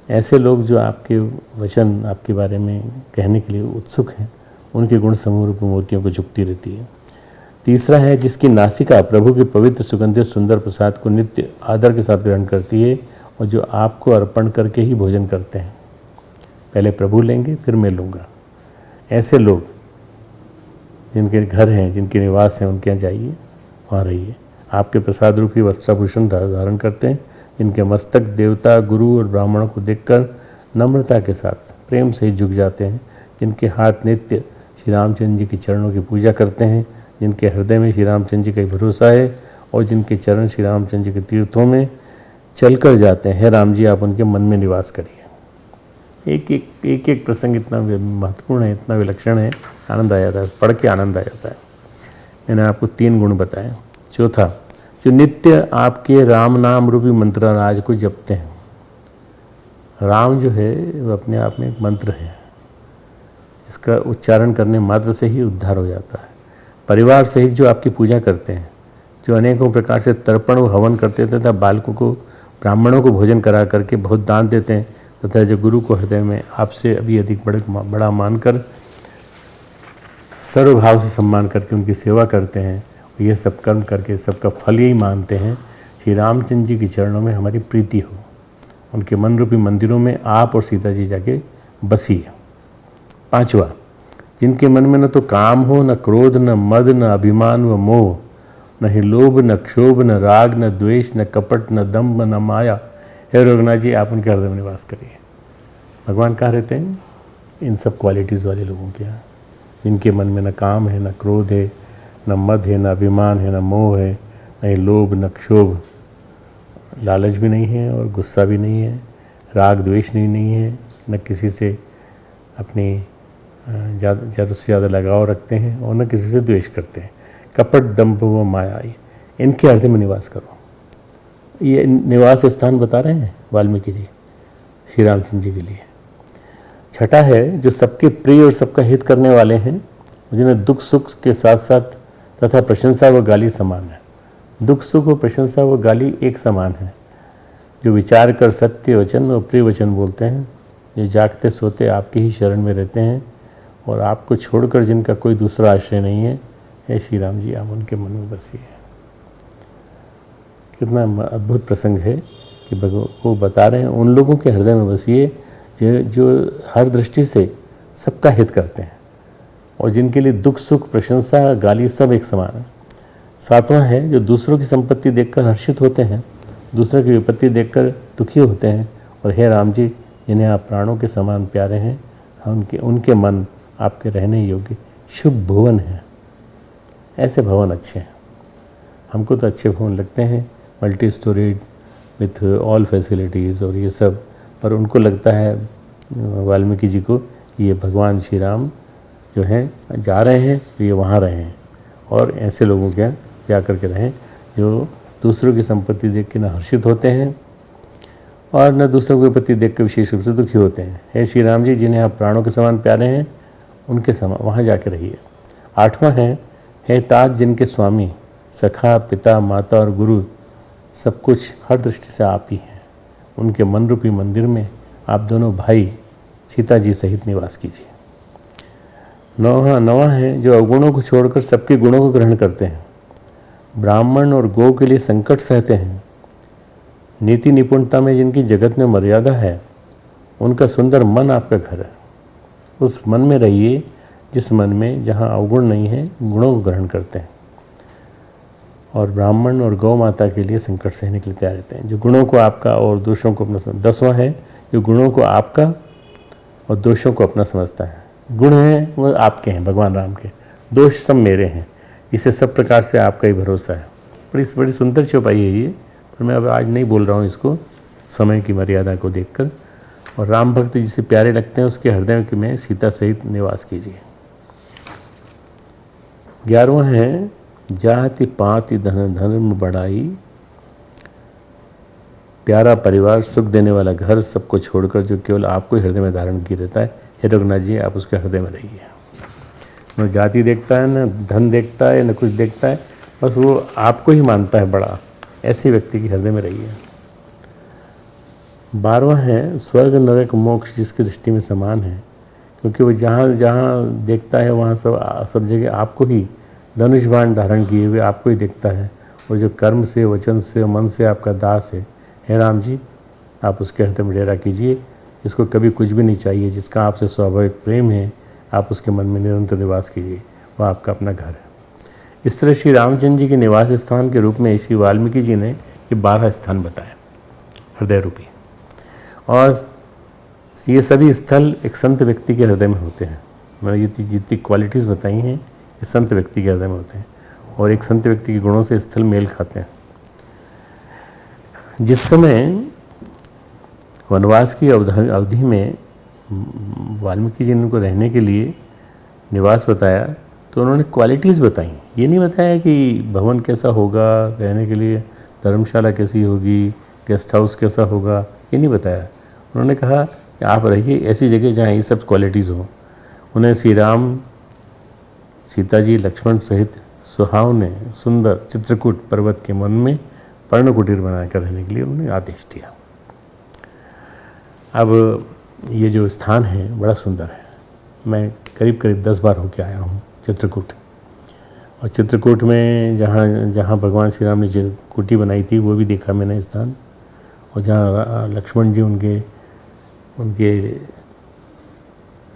ऐसे लोग जो आपके वचन, आपके बारे में कहने के लिए उत्सुक हैं, उनके गुण समूह रूपी मोतियों को चुपती रहती है। तीसरा है, जिसकी नासिका प्रभु के पवित्र सुगंधित सुंदर प्रसाद को नित्य आदर के साथ ग्रहण करती है, और जो आपको अर्पण करके ही भोजन करते हैं। पहले प्रभु लेंगे, फिर मैं लूँगा। ऐसे लोग जिनके घर हैं, जिनके निवास हैं, उनके यहाँ जाइए, वहाँ रहिए। आपके प्रसाद रूपी वस्त्राभूषण धारण करते हैं, जिनके मस्तक देवता, गुरु और ब्राह्मणों को देखकर नम्रता के साथ प्रेम से झुक जाते हैं, जिनके हाथ नित्य श्री रामचंद्र जी के चरणों की पूजा करते हैं, जिनके हृदय में श्री रामचंद्र जी का भरोसा है, और जिनके चरण श्री रामचंद्र जी के तीर्थों में चल कर जाते हैं। हे राम जी, आप उनके मन में निवास करिए। एक प्रसंग इतना महत्वपूर्ण है, इतना विलक्षण है, आनंद आ जाता है, पढ़ के आनंद आ जाता है। मैंने आपको 3 गुण बताए। चौथा, जो नित्य आपके राम नाम रूपी मंत्रराज को जपते हैं। राम जो है वो अपने आप में एक मंत्र है, इसका उच्चारण करने मात्र से ही उद्धार हो जाता है। परिवार सहित जो आपकी पूजा करते हैं, जो अनेकों प्रकार से तर्पण व हवन करते थे, तथा बालकों को, ब्राह्मणों को भोजन करा करके बहुत दान देते हैं, तथा जो गुरु को हृदय में आपसे अभी अधिक बड़ा मानकर सर्वभाव से सम्मान करके उनकी सेवा करते हैं, ये सब कर्म करके सबका फल यही मानते हैं, श्री रामचंद्र जी के चरणों में हमारी प्रीति हो, उनके मन रूपी मंदिरों में आप और सीता जी जाके बसी है। 5वां, जिनके मन में न तो काम हो, न क्रोध, न मद, न अभिमान व मोह, न ही लोभ, न क्षोभ, न राग, न द्वेष, न कपट, न दम्भ, न माया। हे रघुनाथ जी, आप उनके हृदय में निवास करिए। भगवान कहाँ रहते हैं? इन सब क्वालिटीज़ वाले लोगों के यहाँ, जिनके मन में न काम है, न क्रोध है, न मद है, न अभिमान है, न मोह है, न ही लोभ, न क्षोभ, लालच भी नहीं है और गुस्सा भी नहीं है, राग द्वेष नहीं है, न किसी से अपनी ज़्यादा से ज़्यादा लगाव रखते हैं, और न किसी से द्वेष करते हैं। कपट, दंभ व माया, इनके हृदय में निवास करो। ये निवास स्थान बता रहे हैं वाल्मीकि जी श्री रामचंद्र जी के लिए। 6ठा है, जो सबके प्रिय और सबका हित करने वाले हैं, जिन्हें दुख सुख के साथ साथ तथा प्रशंसा व गाली समान है। दुख सुख और प्रशंसा व गाली एक समान है। जो विचार कर सत्य वचन और प्रिय वचन बोलते हैं, जो जागते सोते आपकी ही शरण में रहते हैं, और आपको छोड़कर जिनका कोई दूसरा आश्रय नहीं है, हे श्री राम जी, आप उनके मन में बसिए। कितना अद्भुत प्रसंग है कि वो बता रहे हैं, उन लोगों के हृदय में बसिए जो हर दृष्टि से सबका हित करते हैं, और जिनके लिए दुख सुख प्रशंसा गाली सब एक समान है। 7वां है, जो दूसरों की संपत्ति देखकर हर्षित होते हैं, दूसरों की विपत्ति देखकर दुखी होते हैं, और हे राम जी, जिन्हें आप प्राणों के समान प्यारे हैं, उनके मन आपके रहने योग्य शुभ भवन हैं। ऐसे भवन अच्छे हैं, हमको तो अच्छे भवन लगते हैं, multi storeyed with all facilities और ये सब, पर उनको लगता है वाल्मीकि जी को कि ये भगवान श्री राम जो हैं जा रहे हैं, तो ये वहाँ रहें, और ऐसे लोगों के यहाँ जा कर के रहें जो दूसरों की संपत्ति देख के न हर्षित होते हैं और न दूसरों की विपत्ति देख कर विशेष रूप से दुखी होते हैं। हे श्री राम जी, जिन्हें आप प्राणों के समान प्यारे हैं, उनके समान वहाँ जाके रहिए। 8वां है, हे ताज, जिनके स्वामी सखा, पिता, माता और गुरु सब कुछ हर दृष्टि से आप ही हैं, उनके मन रूपी मंदिर में आप दोनों भाई सीता जी सहित निवास कीजिए। 9वां है, जो अवगुणों को छोड़कर सबके गुणों को ग्रहण करते हैं, ब्राह्मण और गौ के लिए संकट सहते हैं, नीति निपुणता में जिनकी जगत में मर्यादा है, उनका सुंदर मन आपका घर है। उस मन में रहिए जिस मन में जहाँ अवगुण नहीं है, गुणों को ग्रहण करते हैं, और ब्राह्मण और गौ माता के लिए संकट सहने के लिए तैयार रहते हैं, जो गुणों को आपका और दोषों को अपना। 10वां है, जो गुणों को आपका और दोषों को अपना समझता है। गुण हैं वो आपके हैं, भगवान राम के, दोष सब मेरे हैं, इसे सब प्रकार से आपका ही भरोसा है। बड़ी सुंदर चौपाई है ये, पर मैं अब आज नहीं बोल रहा हूँ इसको, समय की मर्यादा को देखकर। और राम भक्त जिसे प्यारे लगते हैं, उसके हृदय में सीता सहित निवास कीजिए। 11वां है, जाति पाति धन धर्म बढ़ाई, प्यारा परिवार, सुख देने वाला घर, सबको छोड़कर जो केवल आपको ही हृदय में धारण किए रहता है, हे रघुनाथ जी आप उसके हृदय में रहिए। न जाति देखता है, न धन देखता है, न कुछ देखता है, बस वो आपको ही मानता है बड़ा, ऐसे व्यक्ति के हृदय में रहिए। 12वां है स्वर्ग नरक मोक्ष जिसकी दृष्टि में समान है, क्योंकि वो जहाँ जहाँ देखता है वहाँ सब जगह आपको ही धनुष बाण धारण किए हुए आपको ही देखता है, और जो कर्म से, वचन से, मन से आपका दास है, हे राम जी आप उसके हृदय में डेरा कीजिए। जिसको कभी कुछ भी नहीं चाहिए, जिसका आपसे स्वाभाविक प्रेम है, आप उसके मन में निरंतर निवास कीजिए, वह आपका अपना घर है। इस तरह श्री रामचंद्र जी के निवास स्थान के रूप में श्री वाल्मीकि जी ने ये 12 स्थान बताए हृदय रूपी, और ये सभी स्थल एक संत व्यक्ति के हृदय में होते हैं। मैंने ये जितनी क्वालिटीज़ बताई हैं ये संत व्यक्ति के हृदय में होते हैं, और एक संत व्यक्ति के गुणों से स्थल मेल खाते हैं। जिस समय वनवास की अवधि में वाल्मीकि जी ने उनको रहने के लिए निवास बताया, तो उन्होंने क्वालिटीज़ बताई। ये नहीं बताया कि भवन कैसा होगा रहने के लिए, धर्मशाला कैसी होगी, गेस्ट हाउस कैसा होगा, ये नहीं बताया। उन्होंने कहा कि आप रहिए ऐसी जगह जहाँ ये सब क्वालिटीज़ हों। उन्हें श्री राम, सीता जी, लक्ष्मण सहित सुहावने सुंदर चित्रकूट पर्वत के मन में पर्णकुटीर बनाकर रहने के लिए उन्होंने आदेश दिया। अब ये जो स्थान है बड़ा सुंदर है। मैं करीब करीब 10 बार होके आया हूँ चित्रकूट, और चित्रकूट में जहाँ जहाँ भगवान श्री राम ने कुटी बनाई थी वो भी देखा मैंने स्थान, और जहाँ लक्ष्मण जी उनके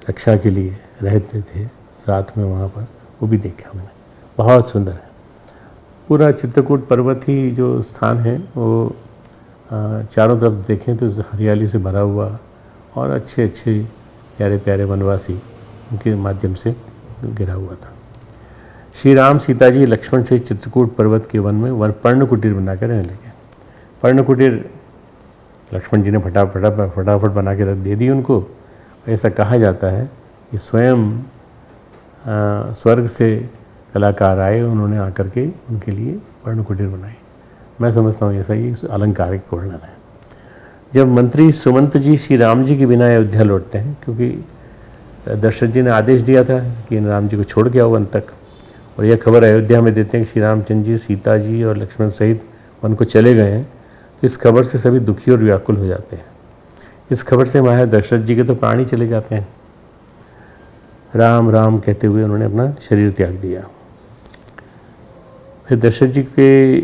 रक्षा के लिए रहते थे साथ में वहाँ पर, वो भी देखा मैंने। बहुत सुंदर है पूरा चित्रकूट पर्वत ही जो स्थान है वो चारों तरफ देखें तो हरियाली से भरा हुआ, और अच्छे अच्छे प्यारे प्यारे वनवासी उनके माध्यम से घिरा हुआ था। श्री राम, सीता जी, लक्ष्मण से चित्रकूट पर्वत के वन में पर्णकुटीर बनाकर रहने लगे। पर्णकुटीर लक्ष्मण जी ने फटाफट बना के रख दे दी उनको। ऐसा कहा जाता है कि स्वयं स्वर्ग से कलाकार आए, उन्होंने आकर के उनके लिए पर्णकुटीर बनाई। मैं समझता हूँ ऐसा ही अलंकारिक वर्णन है। जब मंत्री सुमंत जी श्री राम जी के बिना अयोध्या लौटते हैं, क्योंकि दशरथ जी ने आदेश दिया था कि राम जी को छोड़ के आओ वन तक, और यह खबर अयोध्या में देते हैं कि श्री रामचंद्र जी, सीता जी और लक्ष्मण सहित वन को चले गए हैं, तो इस खबर से सभी दुखी और व्याकुल हो जाते हैं। इस खबर से महाराज दशरथ जी के तो प्राण ही चले जाते हैं। राम राम कहते हुए उन्होंने अपना शरीर त्याग दिया। फिर दशरथ जी के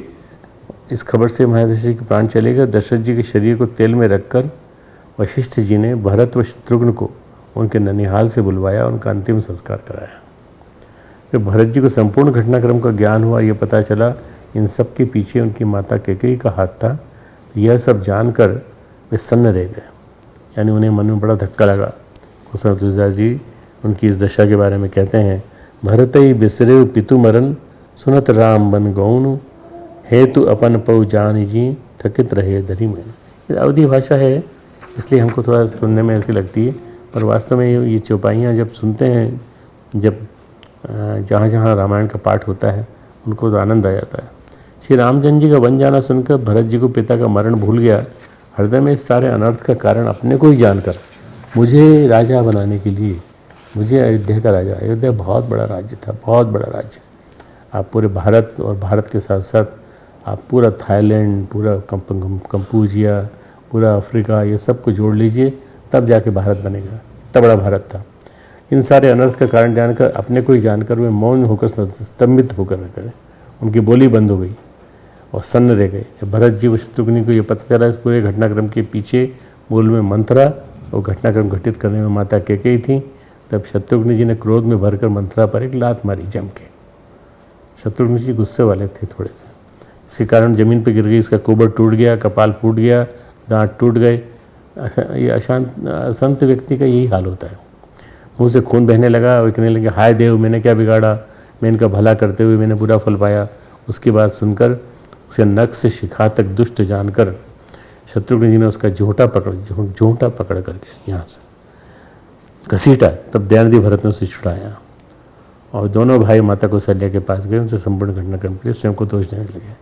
इस खबर से महाराज दशरथ जी के प्राण चले गए। दशरथ जी के शरीर को तेल में रखकर वशिष्ठ जी ने भरत व शत्रुघ्न को उनके ननिहाल से बुलवाया, उनका अंतिम संस्कार कराया। फिर भरत जी को संपूर्ण घटनाक्रम का ज्ञान हुआ। यह पता चला इन सब के पीछे उनकी माता कैकेयी का हाथ था। यह सब जानकर वे सन्न रह गए, यानी उन्हें मन में बड़ा धक्का लगा। कुसुम तुलसीदास जी उनकी इस दशा के बारे में कहते हैं, भरत ही बिसरे पितु मरन, सुनत राम बन गौनु, हेतु अपन पौ जान जी, थकित रहे धरी में। ये अवधी भाषा है, इसलिए हमको थोड़ा सुनने में ऐसी लगती है, पर वास्तव में ये चौपाइयाँ जब सुनते हैं, जब जहाँ जहाँ रामायण का पाठ होता है, उनको तो आनंद आ जाता है। श्री रामचंद्र जी का वन जाना सुनकर भरत जी को पिता का मरण भूल गया। हृदय में इस सारे अनर्थ का कारण अपने को ही जानकर मुझे राजा बनाने के लिए, मुझे अयोध्या का राजा, अयोध्या बहुत बड़ा राज्य था, बहुत बड़ा राज्य। आप पूरे भारत और भारत के साथ साथ आप पूरा थाईलैंड, पूरा कंपूजिया, पूरा अफ्रीका, ये सब को जोड़ लीजिए, तब जाके भारत बनेगा। इतना बड़ा भारत था। इन सारे अनर्थ का कारण जानकर, अपने को ही जानकर वे मौन होकर, स्तंभित होकर रह गए। उनकी बोली बंद हो गई और सन्न रह गए। भरत जी व शत्रुघ्न को ये पता चला इस पूरे घटनाक्रम के पीछे मूल में मंथरा और घटनाक्रम घटित करने में माता कैकेयी थी। तब शत्रुघ्न जी ने क्रोध में भरकर मंथरा पर एक लात मारी जम के। शत्रुघ्न जी गुस्से वाले थे थोड़े से, इसके कारण जमीन पर गिर गई, उसका कुबर टूट गया, कपाल फूट गया, दांत टूट गए। ये असंत व्यक्ति का यही हाल होता है। मुँह से खून बहने लगा और कहने लगे, हाय देव, मैंने क्या बिगाड़ा, मैं इनका भला करते हुए मैंने बुरा फल पाया। उसकी बात सुनकर उसे नख से शिखा तक दुष्ट जानकर शत्रुघ्न जी ने उसका झोंटा पकड़ करके यहाँ से घसीटा। तब दयानिधि भरत ने उसे छुड़ाया और दोनों भाई माता कौशल्या के पास गए। उनसे संपूर्ण घटनाक्रम के लिए स्वयं को दोष देने लगे।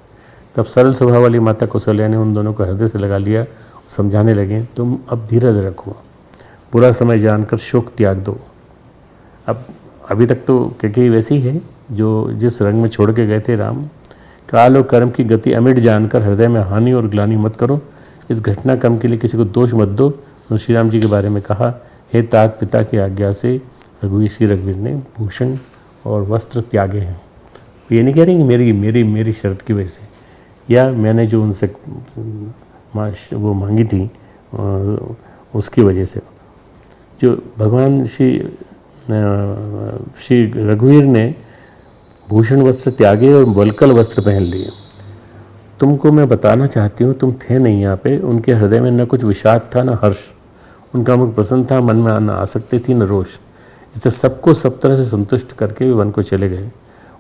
तब सरल स्वभाव वाली माता कौशल्या ने उन दोनों को हृदय से लगा लिया, समझाने लगे, तुम अब धीरज रखो, बुरा समय जानकर शोक त्याग दो। अब अभी तक तो कैकेयी वैसी है जो जिस रंग में छोड़ के गए थे राम। काल और कर्म की गति अमिट जानकर हृदय में हानि और ग्लानि मत करो, इस घटनाक्रम के लिए किसी को दोष मत दो। तो श्री राम जी के बारे में कहा, हे तात, पिता की आज्ञा से रघुवीर ने भूषण और वस्त्र त्यागे हैं। ये नहीं कह रही कि मेरी शर्त की वजह से, या मैंने जो उनसे वो मांगी थी उसकी वजह से। जो भगवान श्री रघुवीर ने भूषण वस्त्र त्यागे और वल्कल वस्त्र पहन लिए। तुमको मैं बताना चाहती हूँ, तुम थे नहीं यहाँ पे, उनके हृदय में न कुछ विषाद था न हर्ष, उनका मुख प्रसन्न था, मन में न आसक्ति थी न रोष। इससे सबको सब तरह से संतुष्ट करके वे वन को चले गए।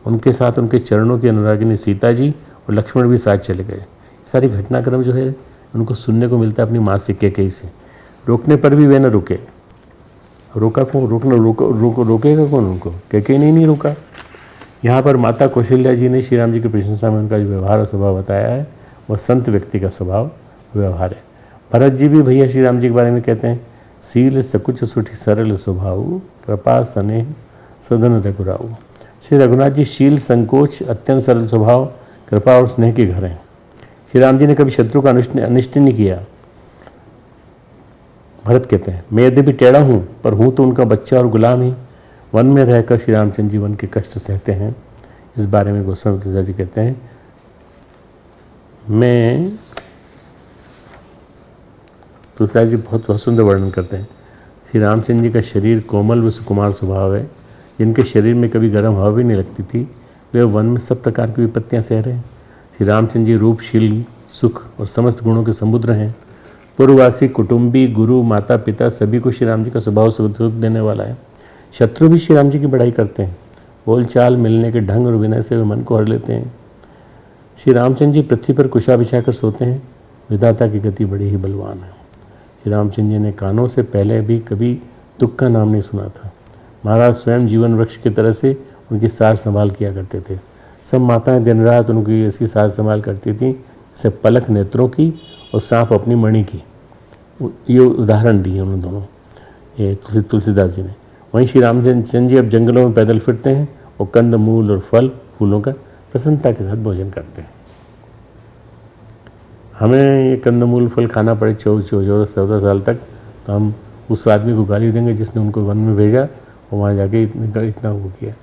उनके साथ उनके चरणों की अनुरागिनी सीता जी और लक्ष्मण भी साथ चले गए। सारी घटनाक्रम जो है उनको सुनने को मिलता है अपनी माँ से, कैकेयी से। रोकने पर भी वे न रुके। रोका कौन? रोकेगा कौन उनको? कैकेयी ने नहीं रोका। यहाँ पर माता कौशल्या जी ने श्री राम जी की प्रशंसा में उनका जो व्यवहार और स्वभाव बताया है वह संत व्यक्ति का स्वभाव व्यवहार है। भरत जी भी भैया श्री राम जी के बारे में कहते हैं, सील सकुच सुठी सरल स्वभाव, कृपा स्नेह सदन रघुराऊ। श्री रघुनाथ जी शील, संकोच, अत्यंत सरल स्वभाव, कृपा और स्नेह के घर हैं। श्री राम जी ने कभी शत्रु का अनिष्ट नहीं किया। भरत कहते हैं, मैं यद्यपि टेढ़ा हूँ पर हूँ तो उनका बच्चा और गुलाम ही। वन में रहकर श्री रामचंद्र जी वन के कष्ट सहते हैं। इस बारे में गोस्वामी तुलसीदास जी कहते हैं, मैं तुलसीदास जी बहुत सुंदर वर्णन करते हैं। श्री रामचंद्र जी का शरीर कोमल व सुकुमार स्वभाव है, जिनके शरीर में कभी गर्म हवा भी नहीं लगती थी, वे वन में सब प्रकार की विपत्तियाँ सह रहे हैं। श्री रामचंद्र जी रूपशील, सुख और समस्त गुणों के समुद्र हैं। पूर्ववासी, कुटुंबी, गुरु, माता पिता सभी को श्री राम जी का स्वभाव सुख देने वाला है। शत्रु भी श्री राम जी की बड़ाई करते हैं। बोलचाल, मिलने के ढंग और विनय से वे मन को हर लेते हैं। श्री रामचंद्र जी पृथ्वी पर कुशा बिछा कर सोते हैं। विधाता की गति बड़ी ही बलवान है। श्री रामचंद्र जी ने कानों से पहले भी कभी दुख का नाम नहीं सुना था। महाराज स्वयं जीवन वृक्ष की तरह से उनकी सार संभाल किया करते थे। सब माताएं दिन रात उनकी ऐसी सार संभाल करती थीं जैसे पलक नेत्रों की और सांप अपनी मणि की। ये उदाहरण दिए उन दोनों, ये तुलसीदास जी ने। वहीं श्री रामचंद्र जी अब जंगलों में पैदल फिरते हैं और कंद मूल और फल फूलों का प्रसन्नता के साथ भोजन करते हैं। हमें ये कंदमूल फल खाना पड़े 14 साल तक, तो हम उस आदमी को गाली देंगे जिसने उनको वन में भेजा और वहाँ जाके इतना वो किया।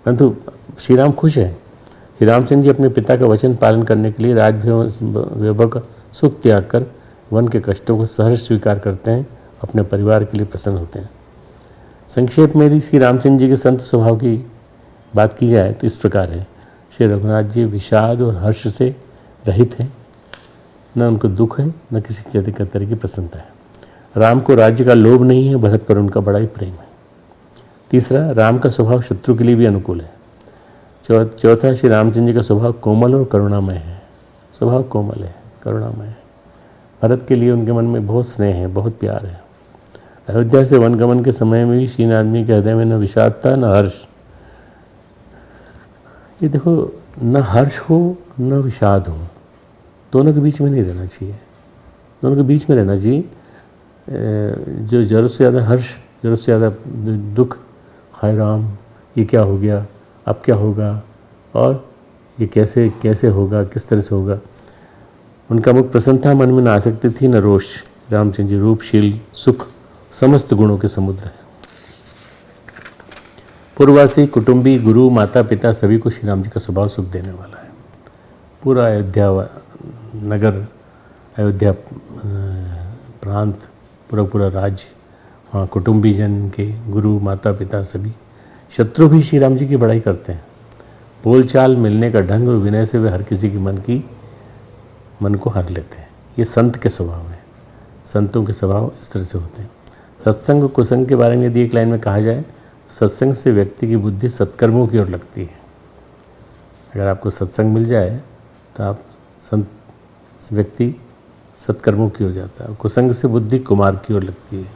परंतु श्री राम खुश हैं। श्री रामचंद्र जी अपने पिता का वचन पालन करने के लिए वैभव का सुख त्याग कर वन के कष्टों को सहर्ष स्वीकार करते हैं, अपने परिवार के लिए प्रसन्न होते हैं। संक्षेप में यदि श्री रामचंद्र जी के संत स्वभाव की बात की जाए तो इस प्रकार है। श्री रघुनाथ जी विषाद और हर्ष से रहित हैं, न उनको दुख है न किसी चीज़ तरह की प्रसन्नता है। राम को राज्य का लोभ नहीं है, भरत पर उनका बड़ा ही प्रेम है। तीसरा, राम का स्वभाव शत्रु के लिए भी अनुकूल है। चौथा, श्री रामचंद्र जी का स्वभाव कोमल और करुणामय है। स्वभाव कोमल है, करुणामय है। भरत के लिए उनके मन में बहुत स्नेह है, बहुत प्यार है। अयोध्या से वनगमन के समय में भी श्री आदमी के हृदय में न विषाद था न हर्ष। ये देखो, न हर्ष हो न विषाद हो, दोनों के बीच में नहीं रहना चाहिए। दोनों के बीच में रहना चाहिए। जो ज़रूरत से ज़्यादा हर्ष, ज़रूरत से ज़्यादा दुख, हाय राम ये क्या हो गया, अब क्या होगा, और ये कैसे होगा, किस तरह से होगा। उनका मुख प्रसन्न था, मन में न आसक्ति थी न रोष। रामचंद्र जी रूपशील, सुख, समस्त गुणों के समुद्र हैं। पूर्ववासी, कुटुंबी, गुरु, माता पिता सभी को श्री राम जी का स्वभाव सुख देने वाला है। पूरा अयोध्या नगर, अयोध्या प्रांत, पूरा राज्य, वहाँ कुटुंबी जन के, गुरु, माता पिता सभी। शत्रु भी श्री राम जी की बड़ाई करते हैं। बोलचाल, मिलने का ढंग और विनय से वे हर किसी की मन को हर लेते हैं। ये संत के स्वभाव है। संतों के स्वभाव इस तरह से होते हैं। सत्संग कुसंग के बारे में यदि एक लाइन में कहा जाए, सत्संग से व्यक्ति की बुद्धि सत्कर्मों की ओर लगती है। अगर आपको सत्संग मिल जाए तो आप व्यक्ति सत्कर्मों की ओर जाता है। कुसंग से बुद्धि कुमार की ओर लगती है।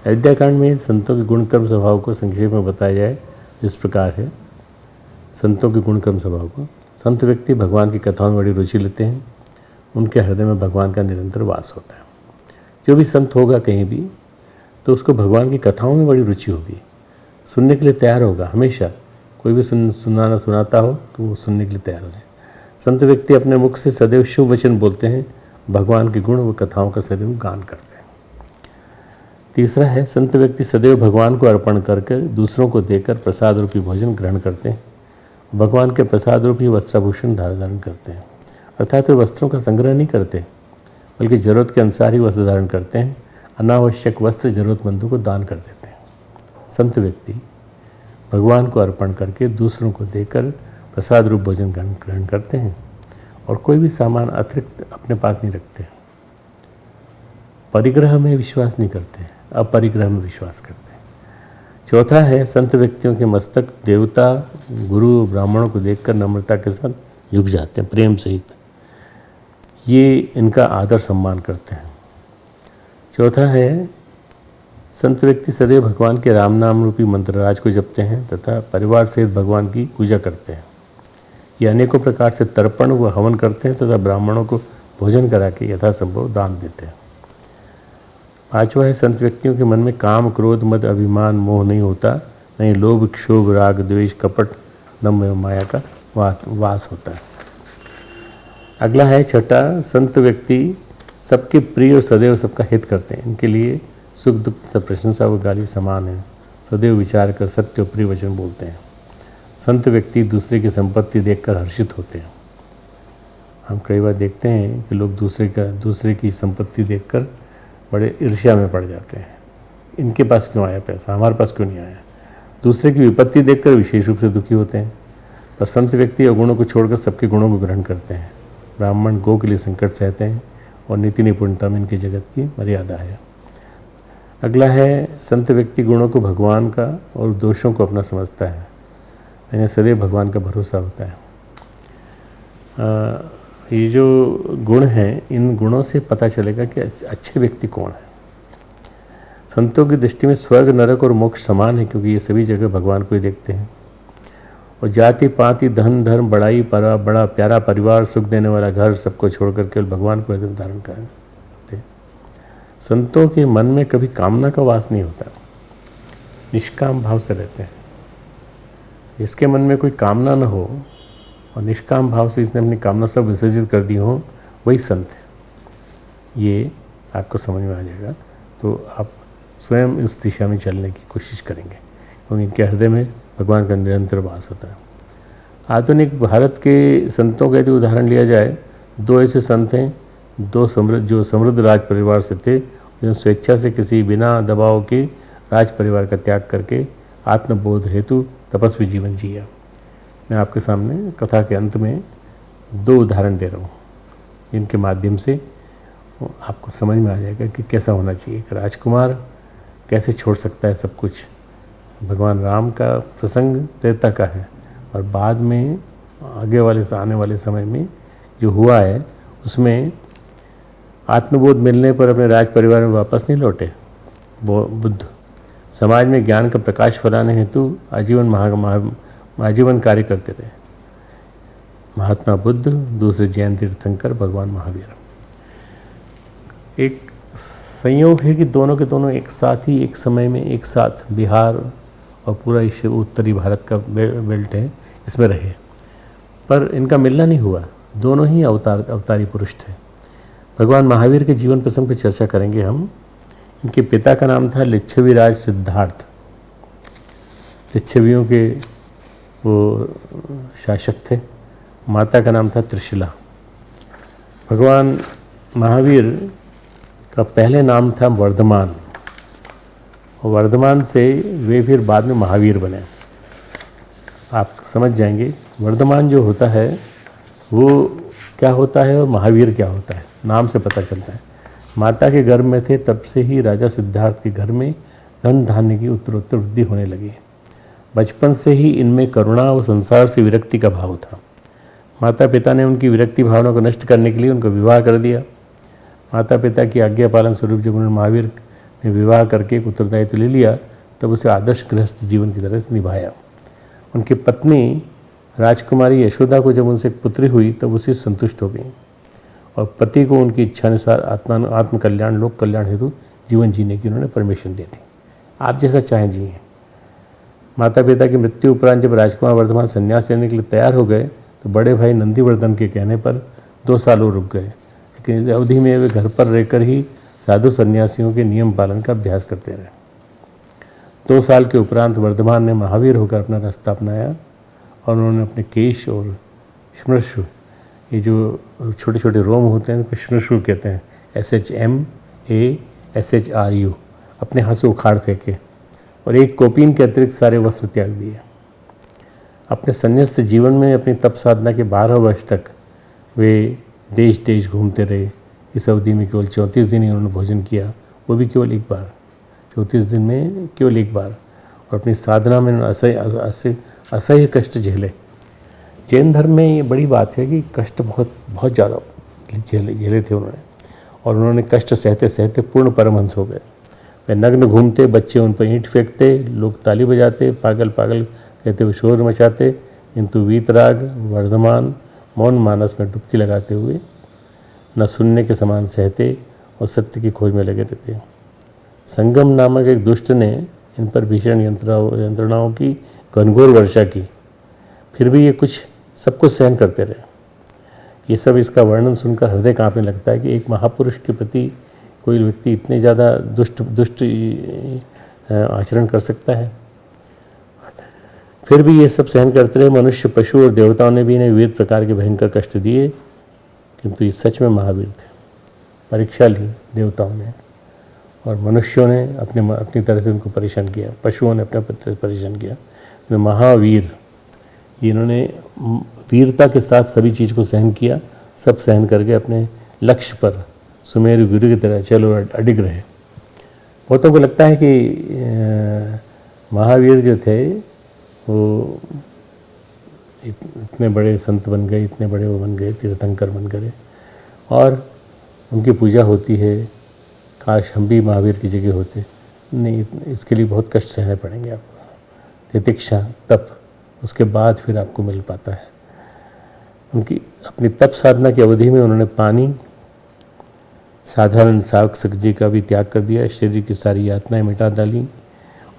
अयोध्या कांड में संतों के गुणकर्म स्वभाव को संक्षेप में बताया जाए इस प्रकार है। संतों के गुणकर्म स्वभाव को, संत व्यक्ति भगवान की कथाओं में बड़ी रुचि लेते हैं, उनके हृदय में भगवान का निरंतर वास होता है। जो भी संत होगा कहीं भी तो उसको भगवान की कथाओं में बड़ी रुचि होगी, सुनने के लिए तैयार होगा हमेशा। कोई भी सुनाता हो तो वो सुनने के लिए तैयार हो जाए। संत व्यक्ति अपने मुख से सदैव शुभ वचन बोलते हैं, भगवान के गुण व कथाओं का सदैव गान करते हैं। तीसरा है, संत व्यक्ति सदैव भगवान को अर्पण करके दूसरों को देकर प्रसाद रूपी भोजन ग्रहण करते हैं। भगवान के प्रसाद रूपी वस्त्राभूषण धारण करते हैं, अर्थात वे वस्त्रों का संग्रह नहीं करते बल्कि जरूरत के अनुसार ही वस्त्र धारण करते हैं। अनावश्यक वस्त्र जरूरतमंदों को दान कर देते हैं। संत व्यक्ति भगवान को अर्पण करके दूसरों को देकर प्रसाद रूप भोजन ग्रहण करते हैं और कोई भी सामान अतिरिक्त अपने पास नहीं रखते। परिग्रह में विश्वास नहीं करते, अपरिग्रह में विश्वास करते हैं। चौथा है, संत व्यक्तियों के मस्तक देवता, गुरु, ब्राह्मणों को देखकर नम्रता के साथ झुक जाते हैं, प्रेम सहित। ये इनका आदर सम्मान करते हैं। चौथा है, संत व्यक्ति सदैव भगवान के राम नाम रूपी मंत्रराज को जपते हैं तथा परिवार सहित भगवान की पूजा करते हैं। ये अनेकों प्रकार से तर्पण व हवन करते हैं तथा ब्राह्मणों को भोजन करा के यथासंभव दान देते हैं। पांचवा है, संत व्यक्तियों के मन में काम, क्रोध, मद, अभिमान, मोह नहीं होता, नहीं लोभ, क्षोभ, राग, द्वेष, कपट, दम्भ एवं माया का वास होता है। अगला है छठा, संत व्यक्ति सबके प्रिय और सदैव सबका हित करते हैं। इनके लिए सुख दुख तथा प्रशंसा व गाली समान है। सदैव विचार कर सत्य और प्रिय वचन बोलते हैं। संत व्यक्ति दूसरे की संपत्ति देखकर हर्षित होते हैं। हम कई बार देखते हैं कि लोग दूसरे की संपत्ति देखकर बड़े ईर्ष्या में पड़ जाते हैं। इनके पास क्यों आया पैसा, हमारे पास क्यों नहीं आया। दूसरे की विपत्ति देखकर विशेष रूप से दुखी होते हैं। पर संत व्यक्ति अवगुणों को छोड़कर सबके गुणों को ग्रहण करते हैं। ब्राह्मण गौ के लिए संकट सहते हैं और नीति निपुणता में इनकी जगत की मर्यादा है। अगला है, संत व्यक्ति गुणों को भगवान का और दोषों को अपना समझता है। इन्हें सदैव भगवान का भरोसा होता है। ये जो गुण हैं, इन गुणों से पता चलेगा कि अच्छे व्यक्ति कौन है। संतों की दृष्टि में स्वर्ग, नरक और मोक्ष समान है, क्योंकि ये सभी जगह भगवान को ही देखते हैं। और जाति पाति, धन, धर्म, बड़ाई, बड़ा प्यारा परिवार, सुख देने वाला घर, सबको छोड़कर केवल भगवान को हृदय धारण करते। संतों के मन में कभी कामना का वास नहीं होता, निष्काम भाव से रहते हैं। जिसके मन में कोई कामना न हो और निष्काम भाव से इसने अपनी कामना सब विसर्जित कर दी हो, वही संत है। ये आपको समझ में आ जाएगा तो आप स्वयं इस दिशा में चलने की कोशिश करेंगे, क्योंकि इनके हृदय में भगवान का निरंतर वास होता है। आधुनिक भारत के संतों का यदि उदाहरण लिया जाए, दो ऐसे संत हैं, जो समृद्ध राज परिवार से थे, जो स्वेच्छा से किसी बिना दबाव के राज परिवार का त्याग करके आत्मबोध हेतु तपस्वी जीवन जिया। मैं आपके सामने कथा के अंत में दो उदाहरण दे रहा हूँ, जिनके माध्यम से आपको समझ में आ जाएगा कि कैसा होना चाहिए। एक राजकुमार कैसे छोड़ सकता है सब कुछ। भगवान राम का प्रसंग त्रेता का है और बाद में आगे आने वाले समय में जो हुआ है, उसमें आत्मबोध मिलने पर अपने राज परिवार में वापस नहीं लौटे। बुद्ध समाज में ज्ञान का प्रकाश फैलाने हेतु आजीवन कार्य करते रहे। महात्मा बुद्ध, दूसरे जैन तीर्थंकर भगवान महावीर। एक संयोग है कि दोनों के दोनों एक साथ ही एक समय में एक साथ बिहार और पूरा उत्तरी भारत का बेल्ट है, इसमें रहे, पर इनका मिलना नहीं हुआ। दोनों ही अवतारी पुरुष थे। भगवान महावीर के जीवन प्रसंग पर चर्चा करेंगे हम। इनके पिता का नाम था लिच्छवी राज सिद्धार्थ। लिच्छवियों के वो शासक थे। माता का नाम था त्रिशिला। भगवान महावीर का पहले नाम था वर्धमान, और वर्धमान से वे फिर बाद में महावीर बने। आप समझ जाएंगे वर्धमान जो होता है वो क्या होता है और महावीर क्या होता है, नाम से पता चलता है। माता के गर्भ में थे तब से ही राजा सिद्धार्थ के घर में धन धान्य की उत्तरोत्तर वृद्धि होने लगी। बचपन से ही इनमें करुणा और संसार से विरक्ति का भाव था। माता पिता ने उनकी विरक्ति भावना को नष्ट करने के लिए उनको विवाह कर दिया। माता पिता की आज्ञा पालन स्वरूप जब उन्होंने महावीर ने विवाह करके एक उत्तरदायित्व ले लिया, तब उसे आदर्श गृहस्थ जीवन की तरह से निभाया। उनकी पत्नी राजकुमारी यशोदा को जब उनसे एक पुत्री हुई तब उसी से संतुष्ट हो गई और पति को उनकी इच्छानुसार आत्म कल्याण लोक कल्याण हेतु जीवन जीने की उन्होंने परमिशन दी थी। आप जैसा चाहें जिए। माता पिता की मृत्यु उपरांत जब राजकुमार वर्धमान संन्यास लेने के लिए तैयार हो गए तो बड़े भाई नंदीवर्धन के कहने पर 2 साल और रुक गए, लेकिन इस अवधि में वे घर पर रहकर ही साधु सन्यासियों के नियम पालन का अभ्यास करते रहे। 2 साल के उपरांत वर्धमान ने महावीर होकर अपना रास्ता अपनाया और उन्होंने अपने केश और श्मश्रु, ये जो छोटे छोटे रोम होते हैं उनको श्मश्रु कहते हैं, SHMASHRU, अपने हाथ से उखाड़ फेंके और एक कोपीन के अतिरिक्त सारे वस्त्र त्याग दिए। अपने संन्यास्त जीवन में अपनी तप साधना के 12 वर्ष तक वे देश देश घूमते रहे। इस अवधि में केवल 34 दिन ही उन्होंने भोजन किया, वो भी केवल एक बार, 34 दिन में केवल एक बार, और अपनी साधना में असह्य कष्ट झेले। जैन धर्म में ये बड़ी बात है कि कष्ट बहुत ज़्यादा झेले थे उन्होंने, और उन्होंने कष्ट सहते सहते पूर्ण परमहंस हो गए। वे नग्न घूमते, बच्चे उन पर ईंट फेंकते, लोग ताली बजाते, पागल पागल कहते हुए शोर मचाते, किंतु वीतराग वर्धमान मौन मानस में डुबकी लगाते हुए न सुनने के समान सहते और सत्य की खोज में लगे रहते। संगम नामक एक दुष्ट ने इन पर भीषण यंत्रणाओं की घनघोर वर्षा की, फिर भी ये सब कुछ सहन करते रहे। ये सब, इसका वर्णन सुनकर हृदय कांपने लगता है कि एक महापुरुष के प्रति कोई व्यक्ति इतने ज़्यादा दुष्ट आचरण कर सकता है। फिर भी ये सब सहन करते रहे। मनुष्य, पशु और देवताओं ने भी इन्हें विविध प्रकार के भयंकर कष्ट दिए, किंतु ये सच में महावीर थे। परीक्षा ली देवताओं ने और मनुष्यों ने अपनी तरह से उनको परेशान किया, पशुओं ने अपने तरह से परेशान किया। तो महावीर, इन्होंने वीरता के साथ सभी चीज़ को सहन किया, सब सहन करके अपने लक्ष्य पर सुमेरु गुरु की तरह चलो अडिग रहे। बहुतों को लगता है कि महावीर जो थे वो इतने बड़े संत बन गए, इतने बड़े वो बन गए, तीर्थंकर बन गए और उनकी पूजा होती है। काश हम भी महावीर की जगह होते। नहीं, इसके लिए बहुत कष्ट सहने पड़ेंगे आपको, तितिक्षा, तप, उसके बाद फिर आपको मिल पाता है। उनकी अपनी तप साधना की अवधि में उन्होंने पानी, साधारण साग सब्जी का भी त्याग कर दिया, शरीर की सारी यातनाएं मिटा डाली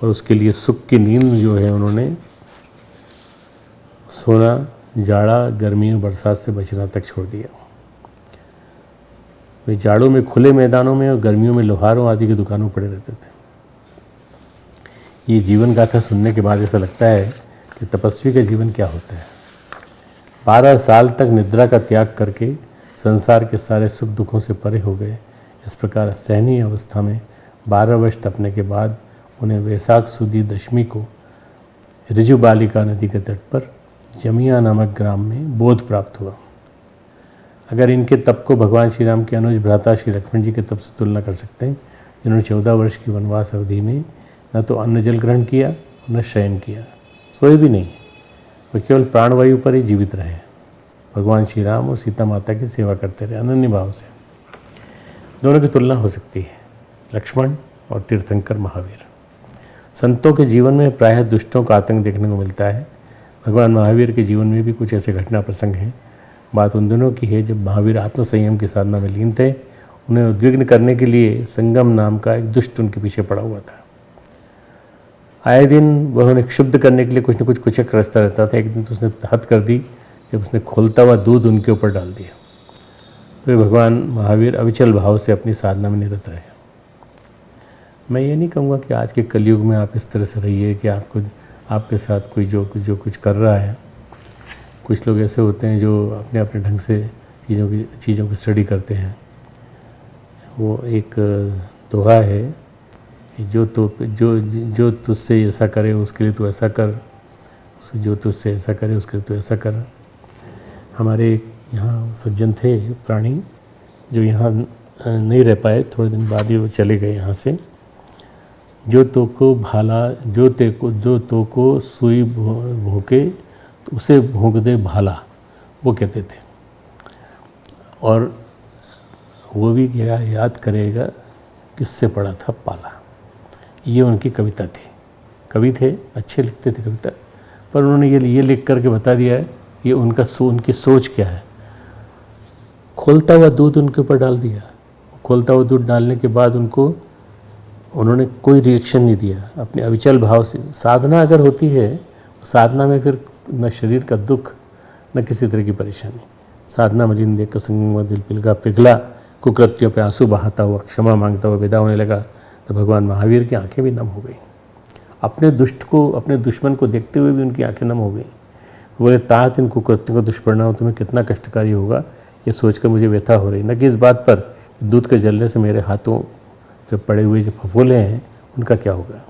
और उसके लिए सुख की नींद जो है उन्होंने सोना, जाड़ा, गर्मियों, बरसात से बचना तक छोड़ दिया। वे जाड़ों में खुले मैदानों में और गर्मियों में लोहारों आदि की दुकानों पड़े रहते थे। ये जीवन गाथा सुनने के बाद ऐसा लगता है कि तपस्वी का जीवन क्या होता है। 12 साल तक निद्रा का त्याग करके संसार के सारे सुख दुखों से परे हो गए। इस प्रकार असहनीय अवस्था में 12 वर्ष तपने के बाद उन्हें वैशाख सुदी दशमी को ऋजु बालिका नदी के तट पर जमिया नामक ग्राम में बोध प्राप्त हुआ। अगर इनके तप को भगवान श्री राम के अनुज भ्राता श्री लक्ष्मण जी के तप से तुलना कर सकते हैं, जिन्होंने 14 वर्ष की वनवास अवधि में न तो अन्न जल ग्रहण किया न शयन किया, सोए भी नहीं, वे केवल प्राणवायु पर ही जीवित रहे। भगवान श्री राम और सीता माता की सेवा करते रहे अनन्य भाव से। दोनों की तुलना हो सकती है, लक्ष्मण और तीर्थंकर महावीर। संतों के जीवन में प्रायः दुष्टों का आतंक देखने को मिलता है। भगवान महावीर के जीवन में भी कुछ ऐसे घटना प्रसंग हैं। बात उन दिनों की है जब महावीर आत्मसंयम की साधना में लीन थे। उन्हें उद्विग्न करने के लिए संगम नाम का एक दुष्ट उनके पीछे पड़ा हुआ था। आए दिन वह उन्हें क्षुब्ध करने के लिए कुछ न कुछ कुचक रचता रहता था। एक दिन तो उसने हद कर दी जब उसने खोलता हुआ दूध उनके ऊपर डाल दिया। तो भगवान महावीर अविचल भाव से अपनी साधना में निरत रहे। मैं ये नहीं कहूँगा कि आज के कलयुग में आप इस तरह से रहिए कि आपके साथ कोई जो कुछ कर रहा है। कुछ लोग ऐसे होते हैं जो अपने अपने ढंग से चीज़ों की स्टडी करते हैं। वो एक दोहा है कि जो तुझसे ऐसा करे उसके लिए तू ऐसा कर, जो तुझसे ऐसा करे उसके लिए तू ऐसा कर। हमारे यहाँ सज्जन थे प्राणी जो यहाँ नहीं रह पाए, थोड़े दिन बाद ही वो चले गए यहाँ से। जो तो को सुई भोंके तो उसे भोंक दे भाला, वो कहते थे। और वो भी क्या याद करेगा किससे पढ़ा था पाला। ये उनकी कविता थी। कवि थे, अच्छे लिखते थे कविता, पर उन्होंने ये लिख करके बता दिया है ये उनकी सोच क्या है। खोलता हुआ दूध उनके ऊपर डाल दिया। खोलता हुआ दूध डालने के बाद उन्होंने कोई रिएक्शन नहीं दिया, अपने अविचल भाव से। साधना अगर होती है, साधना में फिर न शरीर का दुख न किसी तरह की परेशानी। साधना मलिन देख कर संग में दिल पिघला, कुकृत्यों पे आंसू बहाता हुआ क्षमा मांगता हुआ विदा होने लगा, तो भगवान महावीर की आंखें भी नम हो गई। अपने दुश्मन को देखते हुए भी उनकी आंखें नम हो गई। बोले तात इन कुकृत्यों का दुष्परिणाम तुम्हें कितना कष्टकारी होगा, ये सोचकर मुझे व्यथा हो रही। न कि इस बात पर कि दूध के जलने से मेरे हाथों पे पड़े हुए जो फफोले हैं उनका क्या होगा।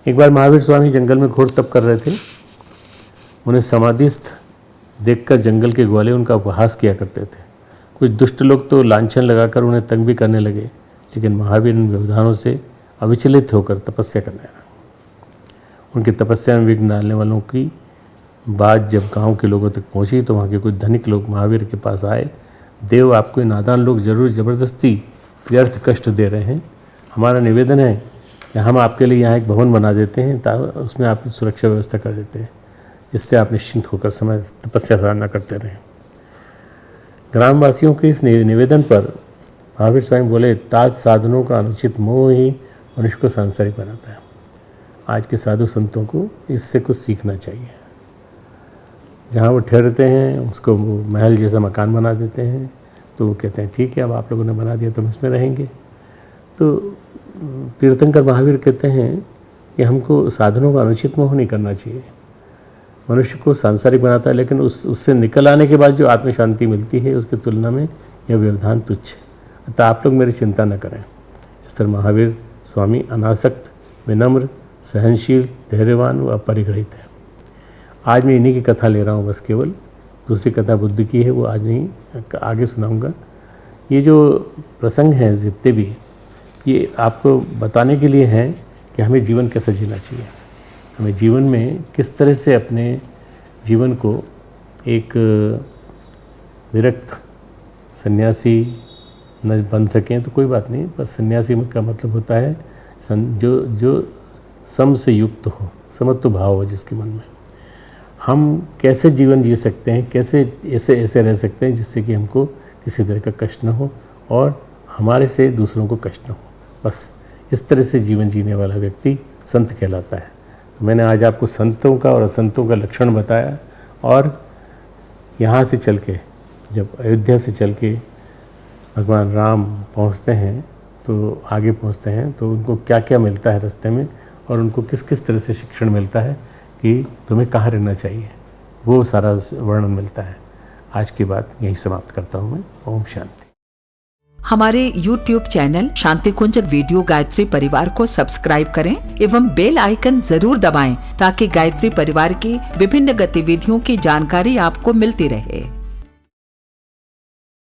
एक बार महावीर स्वामी जंगल में घोर तप कर रहे थे। उन्हें समाधिस्थ देखकर जंगल के ग्वाले उनका उपहास किया करते थे। कुछ दुष्ट लोग तो लांछन लगाकर उन्हें तंग भी करने लगे, लेकिन महावीर इन व्यवधानों से अविचलित होकर तपस्या करने लगा। उनकी तपस्या में विघ्न डालने वालों की बात जब गांव के लोगों तक पहुंची तो वहाँ के कुछ धनिक लोग महावीर के पास आए। देव, आपको नादान लोग जरूर ज़बरदस्ती व्यर्थ कष्ट दे रहे हैं। हमारा निवेदन है कि हम आपके लिए यहाँ एक भवन बना देते हैं, उसमें आपकी सुरक्षा व्यवस्था कर देते हैं, जिससे आप निश्चिंत होकर समय तपस्या साधना करते रहें। ग्रामवासियों के इस निवेदन पर महावीर स्वामी बोले, तात साधनों का अनुचित मोह ही मनुष्य को सांसारिक बनाता है। आज के साधु संतों को इससे कुछ सीखना चाहिए। जहाँ वो ठहरते हैं उसको वो महल जैसा मकान बना देते हैं, तो वो कहते हैं ठीक है, अब आप लोगों ने बना दिया तो हम इसमें रहेंगे। तो तीर्थंकर महावीर कहते हैं कि हमको साधनों का अनुचित मोह नहीं करना चाहिए। मनुष्य को सांसारिक बनाता है, लेकिन उससे निकल आने के बाद जो आत्म शांति मिलती है उसकी तुलना में यह व्यवधान तुच्छ है। अतः आप लोग मेरी चिंता न करें। इस तरह महावीर स्वामी अनासक्त, विनम्र, सहनशील, धैर्यवान व अपरिग्रहित है। आज मैं इन्हीं की कथा ले रहा हूँ बस केवल। दूसरी कथा बुद्ध की है, वो आज नहीं आगे सुनाऊंगा। ये जो प्रसंग हैं जितने भी, ये आपको बताने के लिए हैं कि हमें जीवन कैसे जीना चाहिए। हमें जीवन में किस तरह से अपने जीवन को एक विरक्त सन्यासी न बन सकें तो कोई बात नहीं, बस सन्यासी का मतलब होता है जो सम से युक्त हो, समत्व भाव हो जिसके मन में। हम कैसे जीवन जी सकते हैं, कैसे ऐसे रह सकते हैं जिससे कि हमको किसी तरह का कष्ट न हो और हमारे से दूसरों को कष्ट न हो। बस इस तरह से जीवन जीने वाला व्यक्ति संत कहलाता है। तो मैंने आज आपको संतों का और असंतों का लक्षण बताया, और यहाँ से चल के जब अयोध्या से चल के भगवान राम पहुँचते हैं तो आगे पहुँचते हैं तो उनको क्या क्या मिलता है रास्ते में, और उनको किस किस तरह से शिक्षण मिलता है कि तुम्हें कहाँ रहना चाहिए, वो सारा वर्णन मिलता है। आज की बात यही समाप्त करता हूँ मैं। ओम शांति। हमारे YouTube चैनल शांति कुंज वीडियो गायत्री परिवार को सब्सक्राइब करें एवं बेल आइकन जरूर दबाएं ताकि गायत्री परिवार की विभिन्न गतिविधियों की जानकारी आपको मिलती रहे।